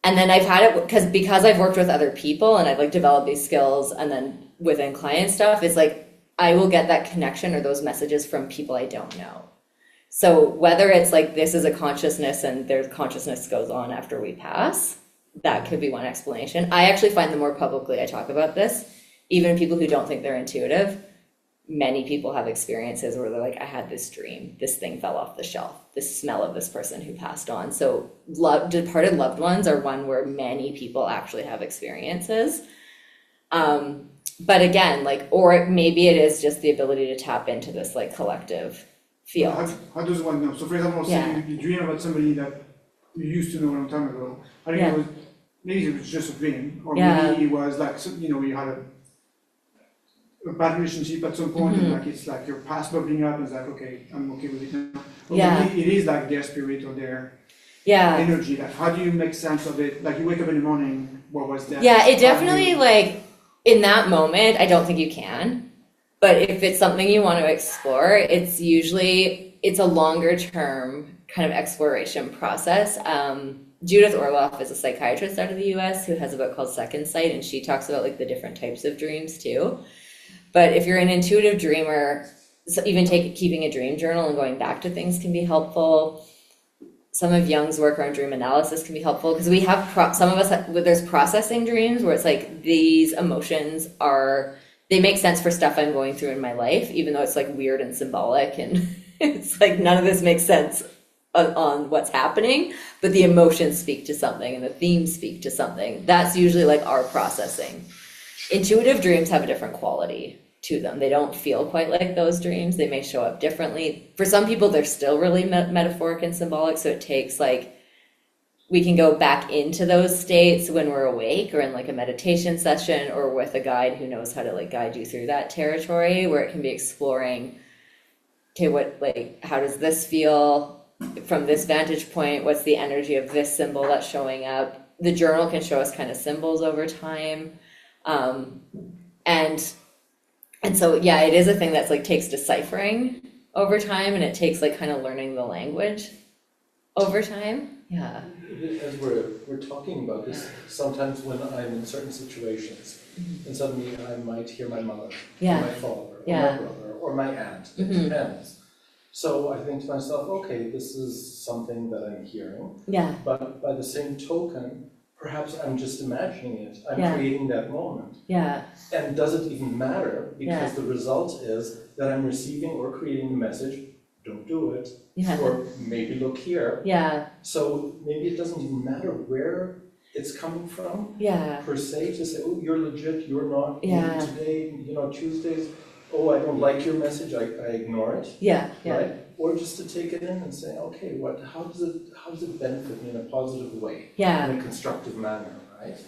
And then I've had it because I've worked with other people and I've like developed these skills, and then within client stuff, it's like I will get that connection or those messages from people I don't know. So whether it's like this is a consciousness and their consciousness goes on after we pass, that could be one explanation. I actually find the more publicly I talk about this, even people who don't think they're intuitive, many people have experiences where they're like, I had this dream, this thing fell off the shelf, this smell of this person who passed on. So departed loved ones are one where many people actually have experiences. But again, like, or maybe it is just the ability to tap into this like collective field. How does one know? So for example, say you dream about somebody that you used to know a long time ago. I don't know, maybe it was just a dream, or maybe it was like, you had a bad relationship at some point, and like it's like your past bubbling up, and it's like, okay, I'm okay with it now. Or maybe it is like their spirit or their energy. Like, how do you make sense of it? Like, you wake up in the morning, what was that? Yeah, it definitely like in that moment, I don't think you can. But if it's something you want to explore, it's a longer term kind of exploration process. Judith Orloff is a psychiatrist out of the US who has a book called Second Sight, and she talks about like the different types of dreams too. But if you're an intuitive dreamer, so even keeping a dream journal and going back to things can be helpful. Some of Jung's work around dream analysis can be helpful, because we have some of us there's processing dreams where it's like these emotions they make sense for stuff I'm going through in my life, even though it's like weird and symbolic, and it's like none of this makes sense on what's happening, but the emotions speak to something and the themes speak to something. That's usually like our processing. Intuitive dreams have a different quality to them. They don't feel quite like those dreams. They may show up differently. For some people, they're still really metaphoric and symbolic, so it takes we can go back into those states when we're awake, or in like a meditation session, or with a guide who knows how to like guide you through that territory, where it can be exploring, okay, how does this feel from this vantage point? What's the energy of this symbol that's showing up? The journal can show us kind of symbols over time. And so, yeah, it is a thing that's like takes deciphering over time, and it takes like kind of learning the language over time. Yeah. As we're talking about this, sometimes when I'm in certain situations, and suddenly I might hear my mother, or my father, or my brother, or my aunt, it depends. So I think to myself, okay, this is something that I'm hearing, but by the same token, perhaps I'm just imagining it, I'm creating that moment. And does it even matter? Because the result is that I'm receiving or creating the message, don't do it, or maybe look here. So maybe it doesn't even matter where it's coming from, per se, to say, oh, you're legit, you're not, today, Tuesdays, oh, I don't like your message, I ignore it. Right? Or just to take it in and say, okay, how does it benefit me in a positive way? In a constructive manner, right?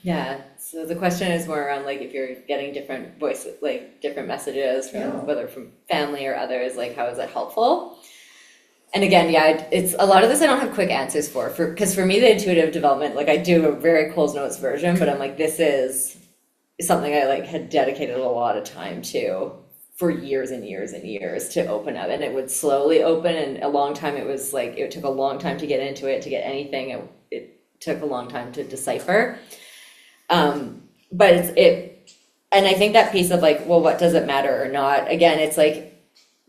Yeah, so the question is more around like if you're getting different voices, like different messages from whether from family or others, like how is it helpful? And again, it's a lot of this I don't have quick answers for because for me the intuitive development, like I do a very Coles Notes version, but I'm like, this is something I like had dedicated a lot of time to for years and years and years to open up, and it would slowly open, and a long time it was like it took a long time to get into it, to get anything. It took a long time to decipher. But and I think that piece of like, well, what does it matter or not? Again, it's like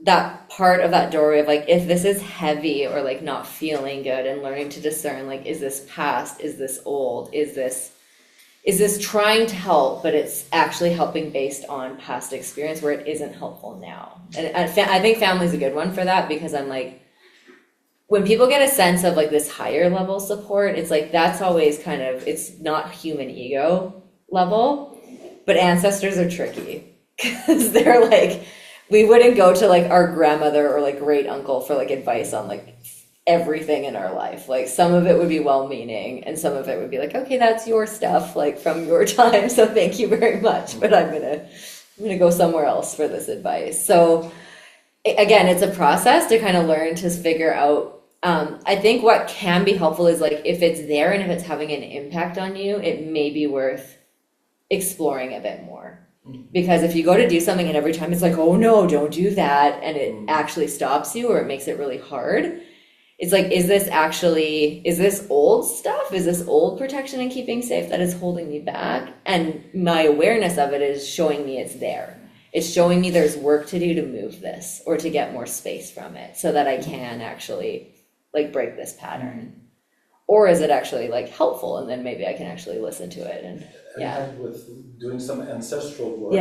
that part of that doorway of like, if this is heavy or like not feeling good, and learning to discern, like, is this past? Is this old? Is this trying to help, but it's actually helping based on past experience where it isn't helpful now? And I think family's a good one for that, because I'm like, when people get a sense of like this higher level support, it's like that's always kind of, it's not human ego level, but ancestors are tricky because they're like, we wouldn't go to like our grandmother or like great uncle for like advice on like everything in our life. Like some of it would be well-meaning, and some of it would be like, okay, that's your stuff, like from your time, so thank you very much, but I'm gonna go somewhere else for this advice. So again, it's a process to kind of learn to figure out. I think what can be helpful is like if it's there and if it's having an impact on you, it may be worth exploring a bit more. Because if you go to do something and every time it's like, oh no, don't do that, and it actually stops you or it makes it really hard, it's like, is this old stuff? Is this old protection and keeping safe that is holding me back? And my awareness of it is showing me it's there. It's showing me there's work to do to move this or to get more space from it so that I can actually like break this pattern. Or is it actually like helpful, and then maybe I can actually listen to it and with doing some ancestral work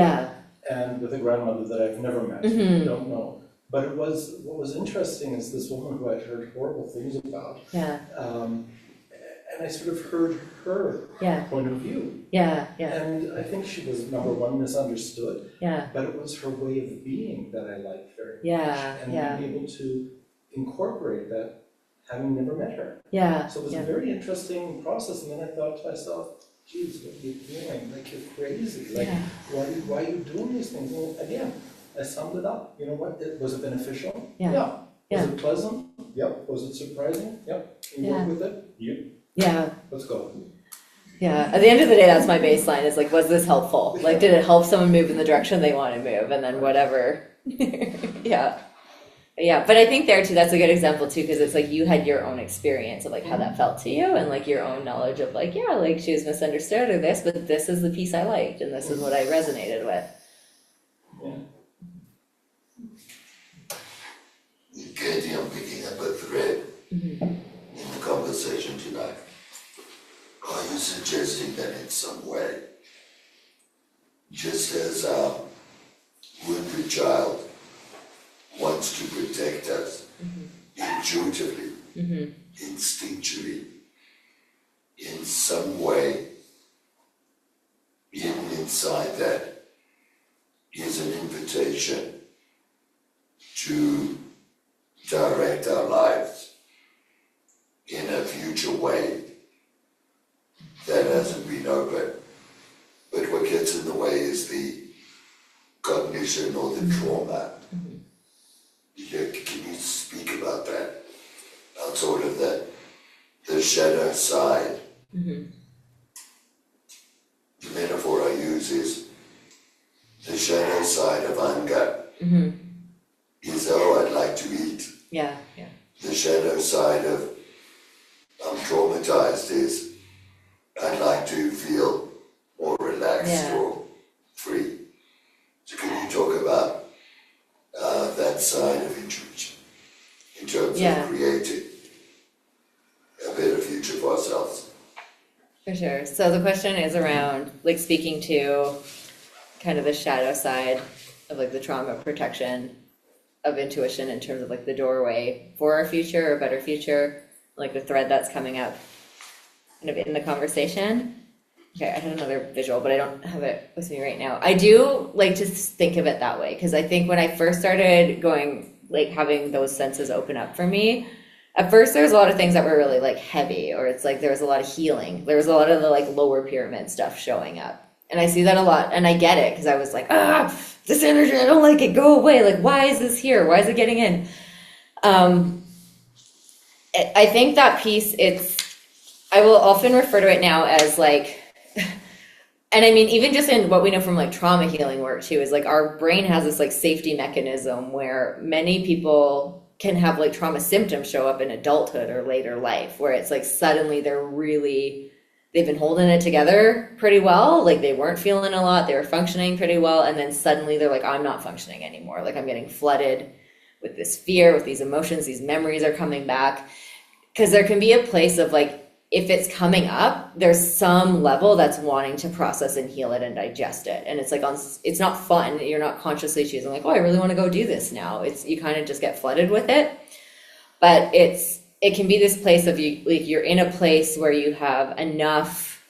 and with a grandmother that I've never met, don't know. But what was interesting is this woman who I'd heard horrible things about. And I sort of heard her point of view. And I think she was, number one, misunderstood. But it was her way of being that I liked very much. And being able to incorporate that, having never met her. So it was a very interesting process. And then I thought to myself, geez, what are you doing? Like, you're crazy. Like, why are you doing these things? And again, I summed it up. You know what? Was it beneficial? Yeah. Was it pleasant? Yep. Was it surprising? Yep. Can you work with it? Yep. Yeah. Let's go. Yeah. At the end of the day, that's my baseline, is like, was this helpful? Like, did it help someone move in the direction they want to move? And then whatever. Yeah. But I think there too, that's a good example too, because it's like you had your own experience of like how that felt to you, and like your own knowledge of like, yeah, like she was misunderstood or this, but this is the piece I liked and this is what I resonated with. Katie, I'm picking up a thread in the conversation tonight. Are you suggesting that in some way, just as our wounded child wants to protect us intuitively, instinctually, in some way, hidden inside that is an invitation to direct our lives in a future way that hasn't been open. But what gets in the way is the cognition or the trauma. Can you speak about that? About sort of the shadow side, the metaphor I use is the shadow side of anger is, oh, I'd like to eat. Yeah. The shadow side of I'm traumatized is I'd like to feel more relaxed or free. So can you talk about that side of intuition in terms of creating a better future for ourselves? For sure. So the question is around like speaking to kind of the shadow side of like the trauma protection of intuition in terms of like the doorway for our future or better future, like the thread that's coming up kind of in the conversation. Okay, I had another visual, but I don't have it with me right now. I do like to think of it that way because I think when I first started going, like having those senses open up for me, at first there was a lot of things that were really like heavy, or it's like there was a lot of healing. There was a lot of the like lower pyramid stuff showing up. And I see that a lot, and I get it because I was like, this energy, I don't like it, go away. Like, why is this here? Why is it getting in? I think that piece, I will often refer to it now as like, and I mean, even just in what we know from like trauma healing work too, is like our brain has this like safety mechanism where many people can have like trauma symptoms show up in adulthood or later life, where it's like suddenly they've been holding it together pretty well. Like they weren't feeling a lot, they were functioning pretty well. And then suddenly they're like, I'm not functioning anymore. Like I'm getting flooded with this fear, with these emotions, these memories are coming back. Because there can be a place of like, if it's coming up, there's some level that's wanting to process and heal it and digest it. And it's like, it's not fun. You're not consciously choosing like, oh, I really want to go do this now. You kind of just get flooded with it. But it can be this place of you're in a place where you have enough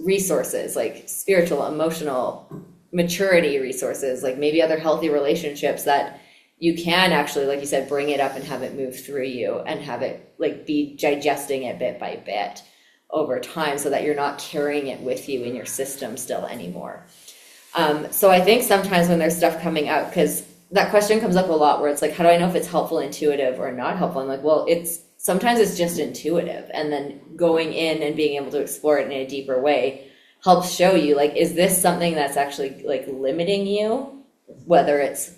resources, like spiritual, emotional, maturity resources, like maybe other healthy relationships that you can actually, like you said, bring it up and have it move through you and have it like be digesting it bit by bit over time so that you're not carrying it with you in your system still anymore. So I think sometimes when there's stuff coming up, because that question comes up a lot where it's like, how do I know if it's helpful, intuitive, or not helpful? I'm like, well, sometimes it's just intuitive, and then going in and being able to explore it in a deeper way helps show you like, is this something that's actually like limiting you? Whether it's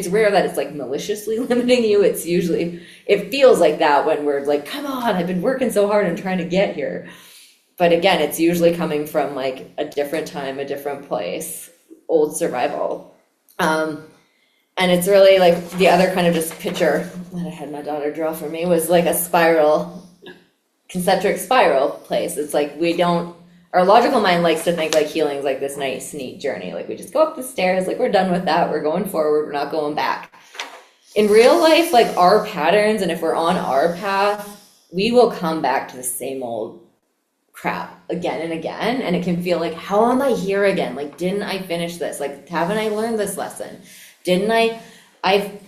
rare that it's like maliciously limiting you. It's usually, it feels like that when we're like, come on, I've been working so hard and trying to get here. But again, it's usually coming from like a different time, a different place, old survival. And it's really like the other kind of just picture that I had my daughter draw for me was like a spiral, concentric spiral place. It's like our logical mind likes to think like healing is like this nice, neat journey. Like we just go up the stairs, like we're done with that, we're going forward, we're not going back. In real life, like our patterns, and if we're on our path, we will come back to the same old crap again and again. And it can feel like, how am I here again? Like, didn't I finish this? Like, haven't I learned this lesson? Didn't I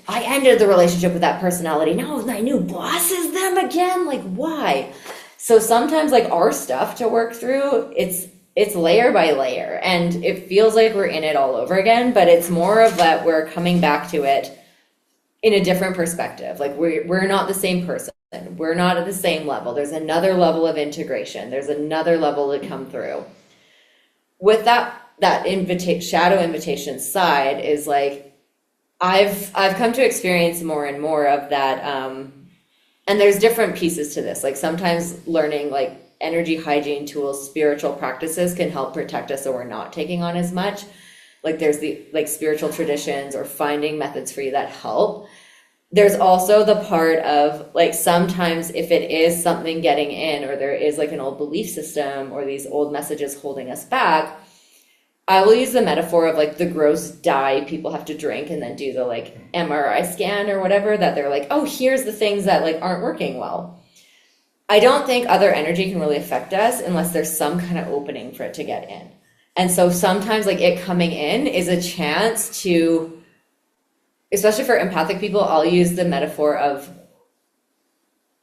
ended the relationship with that personality. Now my new boss is them again. Like, why? So sometimes like our stuff to work through, it's layer by layer, and it feels like we're in it all over again, but it's more of that we're coming back to it in a different perspective. Like we're not the same person. We're not at the same level. There's another level of integration. There's another level to come through. With that shadow invitation side is like, I've come to experience more and more of that, and there's different pieces to this. Like sometimes learning like energy hygiene tools, spiritual practices can help protect us so we're not taking on as much. Like there's the like spiritual traditions or finding methods for you that help. There's also the part of like sometimes if it is something getting in, or there is like an old belief system or these old messages holding us back, I will use the metaphor of like the gross dye people have to drink and then do the like MRI scan or whatever, that they're like, oh, here's the things that like aren't working well. I don't think other energy can really affect us unless there's some kind of opening for it to get in. And so sometimes like it coming in is a chance to, especially for empathic people, I'll use the metaphor of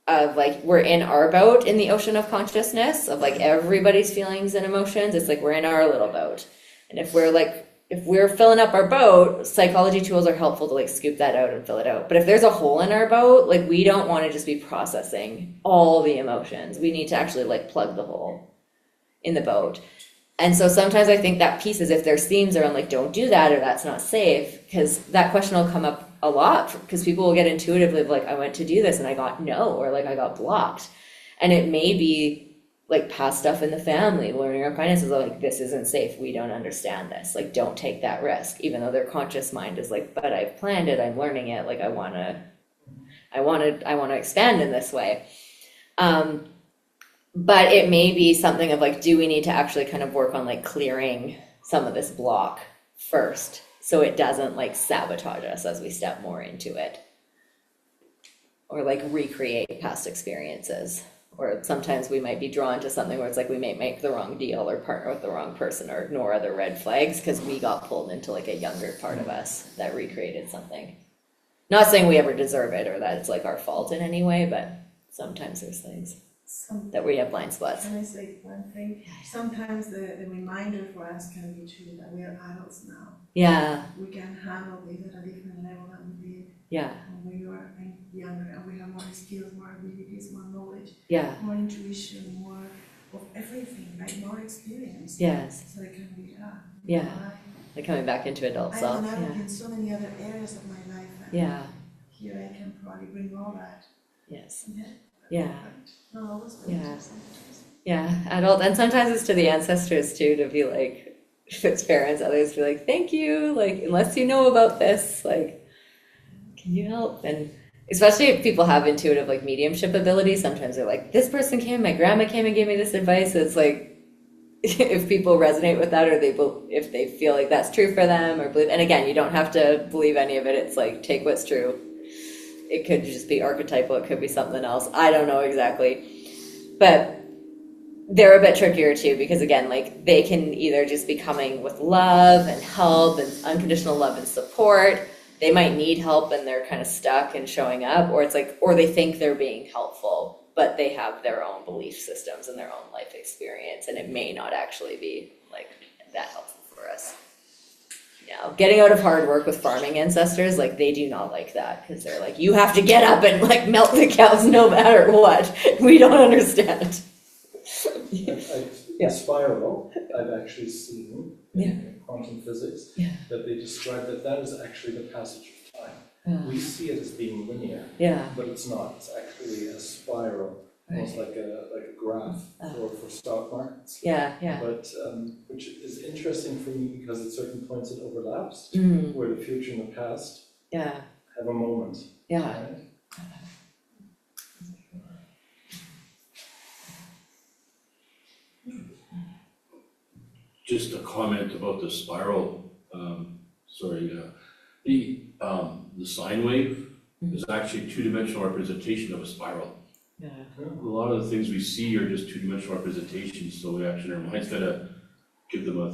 like we're in our boat in the ocean of consciousness of like everybody's feelings and emotions. It's like we're in our little boat. And if we're filling up our boat, psychology tools are helpful to like scoop that out and fill it out. But if there's a hole in our boat, like we don't want to just be processing all the emotions. We need to actually like plug the hole in the boat. And so sometimes I think that piece is if there's themes around like, don't do that, or that's not safe, because that question will come up a lot, because people will get intuitively like, I went to do this and I got no, or like I got blocked. And it may be like past stuff in the family, learning our finances, like, this isn't safe, we don't understand this, like, don't take that risk, even though their conscious mind is like, but I've planned it, I'm learning it, like, I want to expand in this way. But it may be something of like, do we need to actually kind of work on like clearing some of this block first, so it doesn't like sabotage us as we step more into it, or like recreate past experiences. Or sometimes we might be drawn to something where it's like we may make the wrong deal or partner with the wrong person or ignore other red flags because we got pulled into like a younger part of us that recreated something. Not saying we ever deserve it or that it's like our fault in any way, but sometimes there's things that we have blind spots. Can I say one thing? Sometimes the reminder for us can be true that we are adults now. Yeah. We can handle this at a different level than we did Yeah. when we were younger, and we have more skills, more abilities, more knowledge, Yeah. more intuition, more of everything, like more experience. Yes. So it can be Yeah. Like coming back into adult self. I'm an adult Yeah. in so many other areas of my life. And Yeah. here I can probably bring all that. Yes. Yeah. Yeah. Not always, but Yeah. sometimes. Yeah. Adult, and sometimes it's to the ancestors too, to be like, if it's parents, others be like, thank you, like, unless you know about this, like, can you help? And especially if people have intuitive like mediumship abilities, sometimes they're like, this person came, my grandma came and gave me this advice. It's like, if people resonate with that, or if they feel like that's true for them, or believe, and again, you don't have to believe any of it. It's like, take what's true. It could just be archetypal, it could be something else. I don't know exactly. But they're a bit trickier too, because again, like, they can either just be coming with love and help and unconditional love and support. They might need help and they're kind of stuck and showing up, or it's like, or they think they're being helpful, but they have their own belief systems and their own life experience, and it may not actually be like that helpful for us. Now, getting out of hard work with farming ancestors, like, they do not like that, because they're like, you have to get up and like milk the cows no matter what. We don't understand. In spiral, I've actually seen in quantum physics that they describe that is actually the passage of time. We see it as being linear, but it's not. It's actually a spiral, almost like a graph for stock markets. But which is interesting for me, because at certain points it overlaps, where the future and the past have a moment. Right? Just a comment about the spiral, the sine wave is actually a two-dimensional representation of a spiral. A lot of the things we see are just two-dimensional representations, so we actually, our mind's gotta give them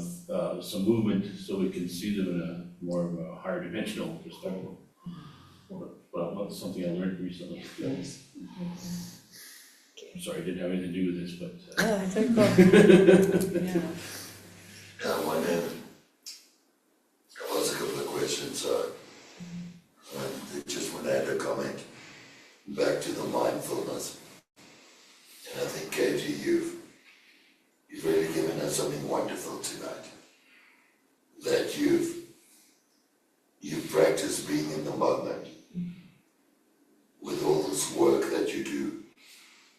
some movement so we can see them in a more of a higher dimensional perspective. But that's something I learned recently. Sorry, it didn't have anything to do with this, but. It's very cool. One in, I'll ask a couple of questions. I just want to add a comment back to the mindfulness. And I think, Katie, you've really given us something wonderful tonight. That you've practiced being in the moment with all this work that you do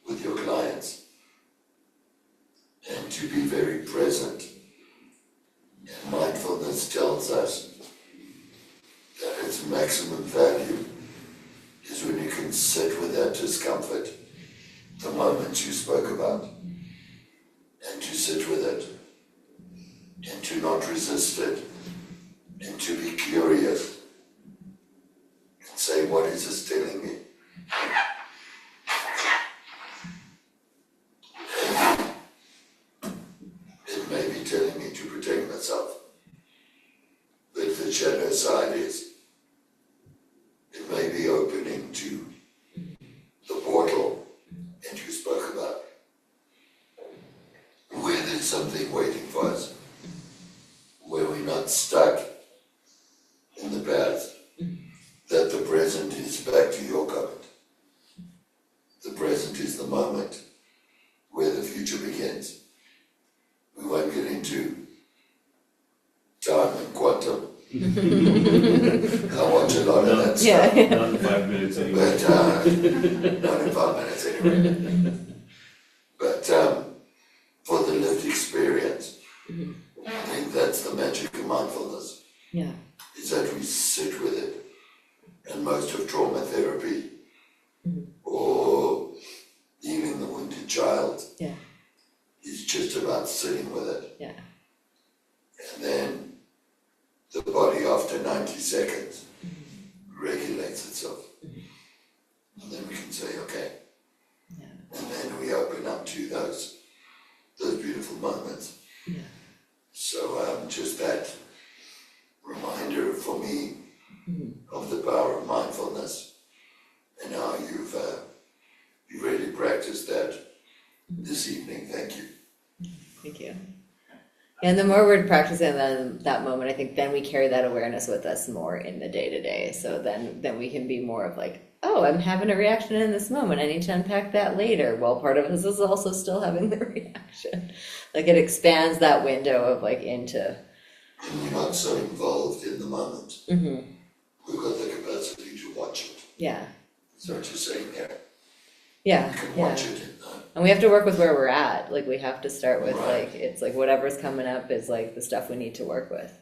with your clients, and to be very present. And mindfulness tells us that its maximum value is when you can sit with that discomfort, the moment you spoke about, and to sit with it, and to not resist it, and to be curious, and say, what is this telling me? It may be telling me to protect myself, but the shadow side is, it may be opening to the portal that you spoke about, where there's something waiting for us, where we're not stuck in the past, that the present is back to your comment. The present is the moment where the future begins. We won't get into I watch a lot of that stuff. Yeah. Not in 5 minutes anyway. But, not in 5 minutes anyway. But, for the lived experience, I think that's the magic of mindfulness, Yeah. is that we sit with it. And most of trauma therapy, or even the wounded child, Yeah. is just about sitting with it. Yeah. And then the body after 90 seconds regulates itself. And then we can say, okay. Yeah. And then we open up to those beautiful moments. Yeah. So just that reminder for me of the power of mindfulness and how you've really practiced that this evening. Thank you. Thank you. And the more we're practicing that moment, I think then we carry that awareness with us more in the day to day. So then we can be more of like, oh, I'm having a reaction in this moment. I need to unpack that later. Well, part of this is also still having the reaction. Like it expands that window of like into. And you're not so involved in the moment. Mm-hmm. We've got the capacity to watch it. Yeah. So what you're saying there. Yeah. You can Yeah. watch it. And we have to work with where we're at. Like we have to start with Right. like, it's like whatever's coming up is like the stuff we need to work with.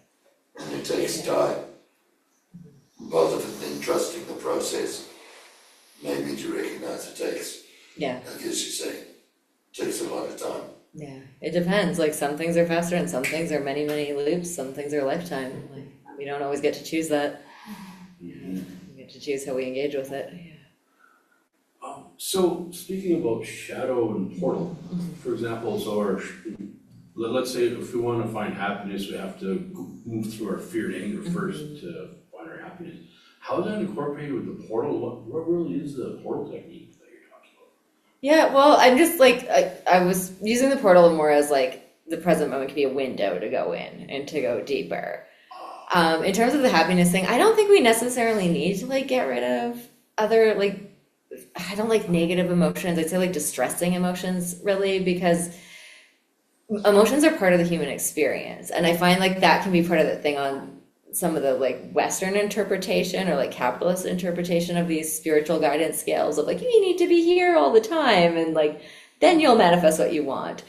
And it takes time. Part of it then trusting the process. Maybe to recognize it takes, Yeah. I guess you're saying, takes a lot of time. Yeah. It depends. Like some things are faster and some things are many, many loops. Some things are lifetime. Like we don't always get to choose that. We get to choose how we engage with it. Yeah. So speaking about shadow and portal, for example, so let's say if we want to find happiness, we have to move through our fear and anger first to find our happiness. How is that incorporated with the portal? What really is the portal technique that you're talking about? Yeah, well, I'm just like, I was using the portal more as like the present moment could be a window to go in and to go deeper. In terms of the happiness thing, I don't think we necessarily need to like get rid of other like, I don't like negative emotions. I'd say like distressing emotions really, because emotions are part of the human experience. And I find like that can be part of the thing on some of the like Western interpretation or like capitalist interpretation of these spiritual guidance scales of like, you need to be here all the time. And like, then you'll manifest what you want.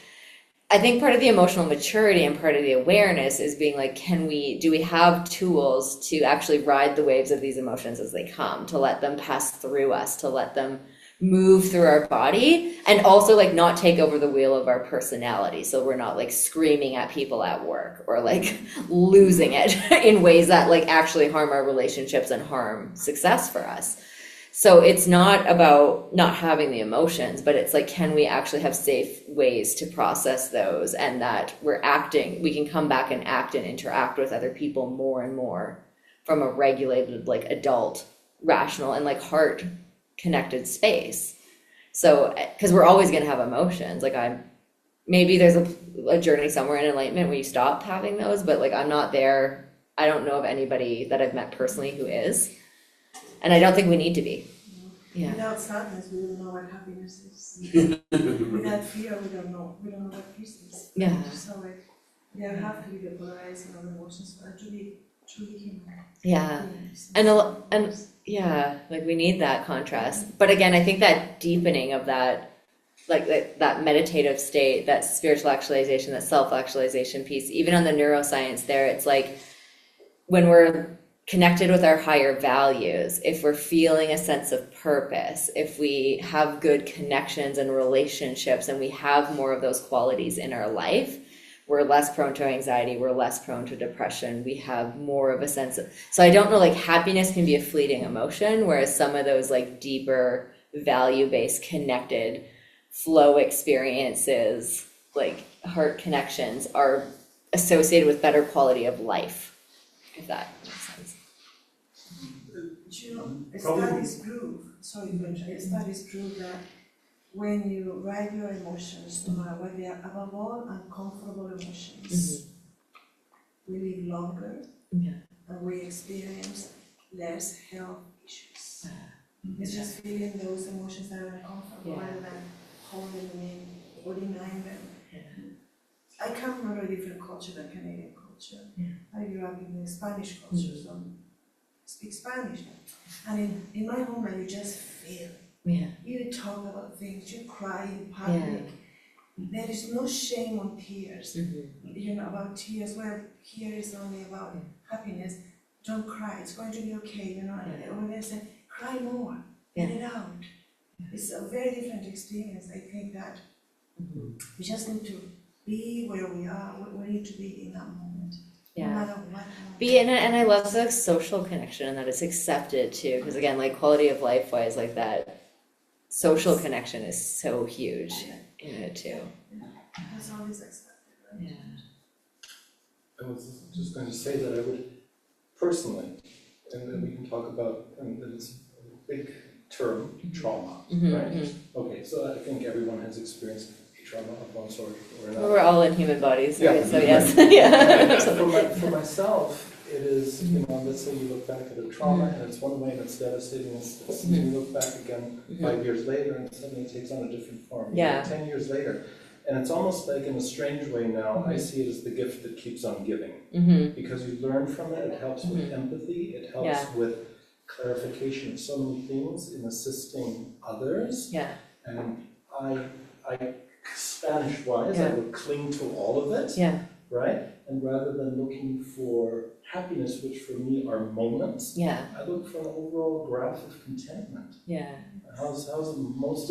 I think part of the emotional maturity and part of the awareness is being like, do we have tools to actually ride the waves of these emotions as they come, to let them pass through us, to let them move through our body, and also like not take over the wheel of our personality. So we're not like screaming at people at work or like losing it in ways that like actually harm our relationships and harm success for us. So it's not about not having the emotions, but it's like, can we actually have safe ways to process those, and that we can come back and act and interact with other people more and more from a regulated, like adult, rational, and like heart connected space. So, because we're always going to have emotions. Like maybe there's a journey somewhere in enlightenment where you stop having those, but like I'm not there. I don't know of anybody that I've met personally who is. And I don't think we need to be. Yeah. Without sadness, we don't know what happiness is. Without fear, we don't know what peace is. Yeah. So there have to be the polarizing of emotions for it to be truly human. Yeah. And yeah, like we need that contrast. But again, I think that deepening of that, like that meditative state, that spiritual actualization, that self-actualization piece, even on the neuroscience there, it's like when we're connected with our higher values, if we're feeling a sense of purpose, if we have good connections and relationships, and we have more of those qualities in our life, we're less prone to anxiety, we're less prone to depression, we have more of a sense of, so I don't know, like happiness can be a fleeting emotion, whereas some of those like deeper value-based connected flow experiences, like heart connections, are associated with better quality of life, if that makes sense. You know, studies prove that when you ride your emotions, no matter what they are, above all uncomfortable emotions, we live longer and we experience less health issues. It's just feeling those emotions that are uncomfortable rather than holding them in or denying them. I come from a very different culture than Canadian culture. I grew up in the Spanish culture, so I speak Spanish. And in my homeland, you just feel. Yeah. You talk about things, you cry in public. There is no shame on tears. You know, about tears, well, here is only about happiness. Don't cry, it's going to be okay, you know. And when they say, cry more, get it out. It's a very different experience. I think that we just need to be where we are, we need to be in that moment. No matter what. And I love the social connection and that it's accepted too, because again, like quality of life wise, like that social connection is so huge in it too. That's always accepted, right? I was just going to say that I would personally, and then we can talk about, and it's a big term, trauma, right? Okay, so I think everyone has experienced a trauma of one sort or another. We're all in human bodies, right? So yes, For myself, it is, you know, let's say you look back at a trauma and it's one way and it's devastating, and you look back again 5 years later and suddenly it takes on a different form. 10 years later. And it's almost like in a strange way now, I see it as the gift that keeps on giving. Because you learn from it, it helps with empathy, it helps with clarification of so many things in assisting others. And I Spanish-wise, I would cling to all of it, right? And rather than looking for happiness, which for me are moments, I look for an overall graph of contentment. How's most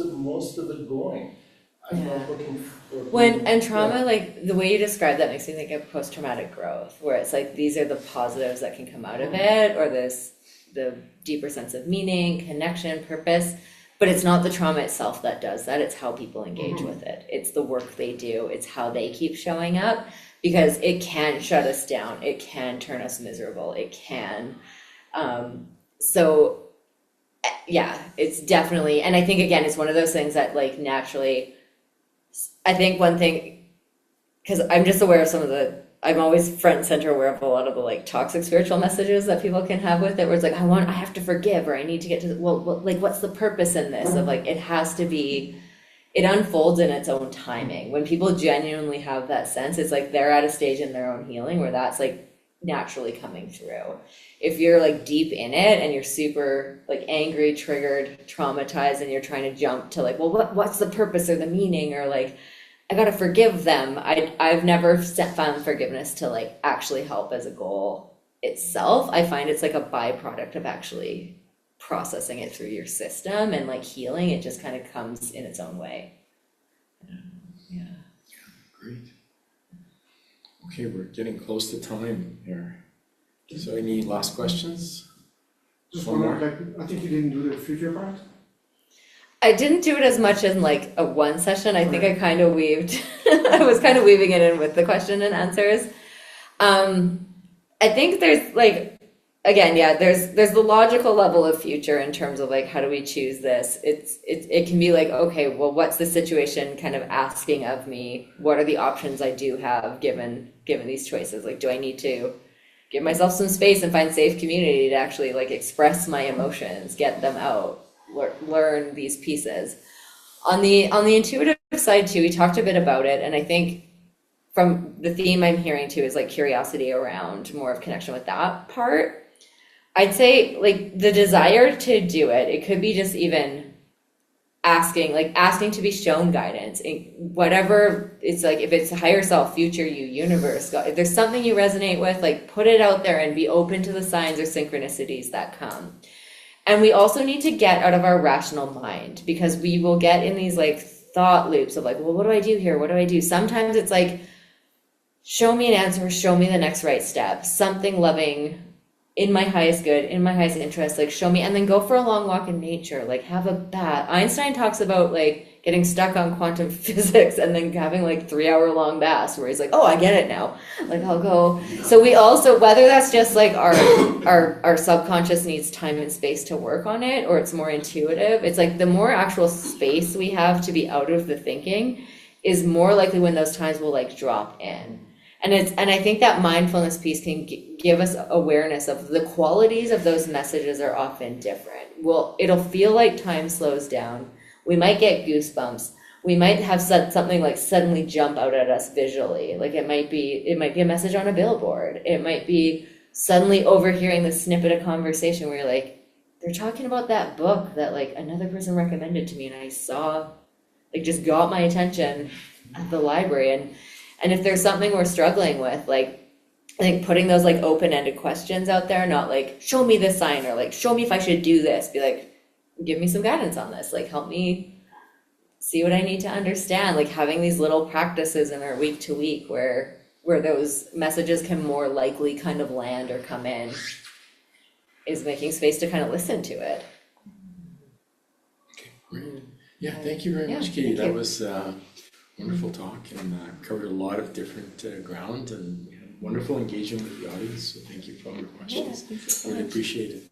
of it going? I'm not looking for and trauma, like the way you describe that makes me think of post-traumatic growth, where it's like these are the positives that can come out of it, or the deeper sense of meaning, connection, purpose. But it's not the trauma itself that does that, it's how people engage with it. It's the work they do, it's how they keep showing up, because it can shut us down, it can turn us miserable, it can. So yeah, it's definitely, and I think again, it's one of those things that like naturally, I think one thing, because I'm just aware of I'm always front and center aware of a lot of the like toxic spiritual messages that people can have with it, where it's like, I have to forgive, or I need to get to, like, what's the purpose in this? Of like, it has to be, it unfolds in its own timing. When people genuinely have that sense, it's like they're at a stage in their own healing where that's like naturally coming through. If you're like deep in it and you're super like angry, triggered, traumatized, and you're trying to jump to like, well, what's the purpose or the meaning, or like, I gotta forgive them. I've never found forgiveness to like actually help as a goal itself. I find it's like a byproduct of actually processing it through your system and like healing. It just kind of comes in its own way. Great. Okay, we're getting close to time here. So any last questions? Just one more, like, I think you didn't do the future part? I didn't do it as much in like a one session. I think I kind of weaved, I was kind of weaving it in with the question and answers. I think there's like, again, there's the logical level of future in terms of like, how do we choose this? It can be like, okay, well, what's the situation kind of asking of me? What are the options I do have given these choices? Like, do I need to give myself some space and find safe community to actually like express my emotions, get them out? Learn these pieces. On the intuitive side too, we talked a bit about it, and I think from the theme I'm hearing too is like curiosity around more of connection with that part. I'd say like the desire to do it, it could be just even asking to be shown guidance in whatever it's like, if it's a higher self, future you, universe, God, if there's something you resonate with, like put it out there and be open to the signs or synchronicities that come. And we also need to get out of our rational mind, because we will get in these like thought loops of like, well, what do I do here? What do I do? Sometimes it's like, show me an answer, show me the next right step, something loving, in my highest good, in my highest interest, like show me, and then go for a long walk in nature, like have a bath. Einstein talks about like getting stuck on quantum physics and then having like 3-hour-long baths where he's like, oh, I get it now. Like I'll go. So we also, whether that's just like our subconscious needs time and space to work on it, or it's more intuitive, it's like the more actual space we have to be out of the thinking is more likely when those times will like drop in. And I think that mindfulness piece can give us awareness of the qualities of those messages are often different. Well, it'll feel like time slows down. We might get goosebumps, we might have said something like suddenly jump out at us visually. Like it might be a message on a billboard. It might be suddenly overhearing the snippet of conversation where you're like, they're talking about that book that like another person recommended to me and I saw, like just got my attention at the library. And if there's something we're struggling with, like I think putting those like open-ended questions out there, not like show me this sign or like show me if I should do this, be like, give me some guidance on this, like help me see what I need to understand, like having these little practices in our week to week where those messages can more likely kind of land or come in is making space to kind of listen to it. Okay, great. Yeah, thank you very much, Katie. That was wonderful talk and covered a lot of different ground and wonderful engagement with the audience. So thank you for all your questions. Thank you so Really much. appreciate it.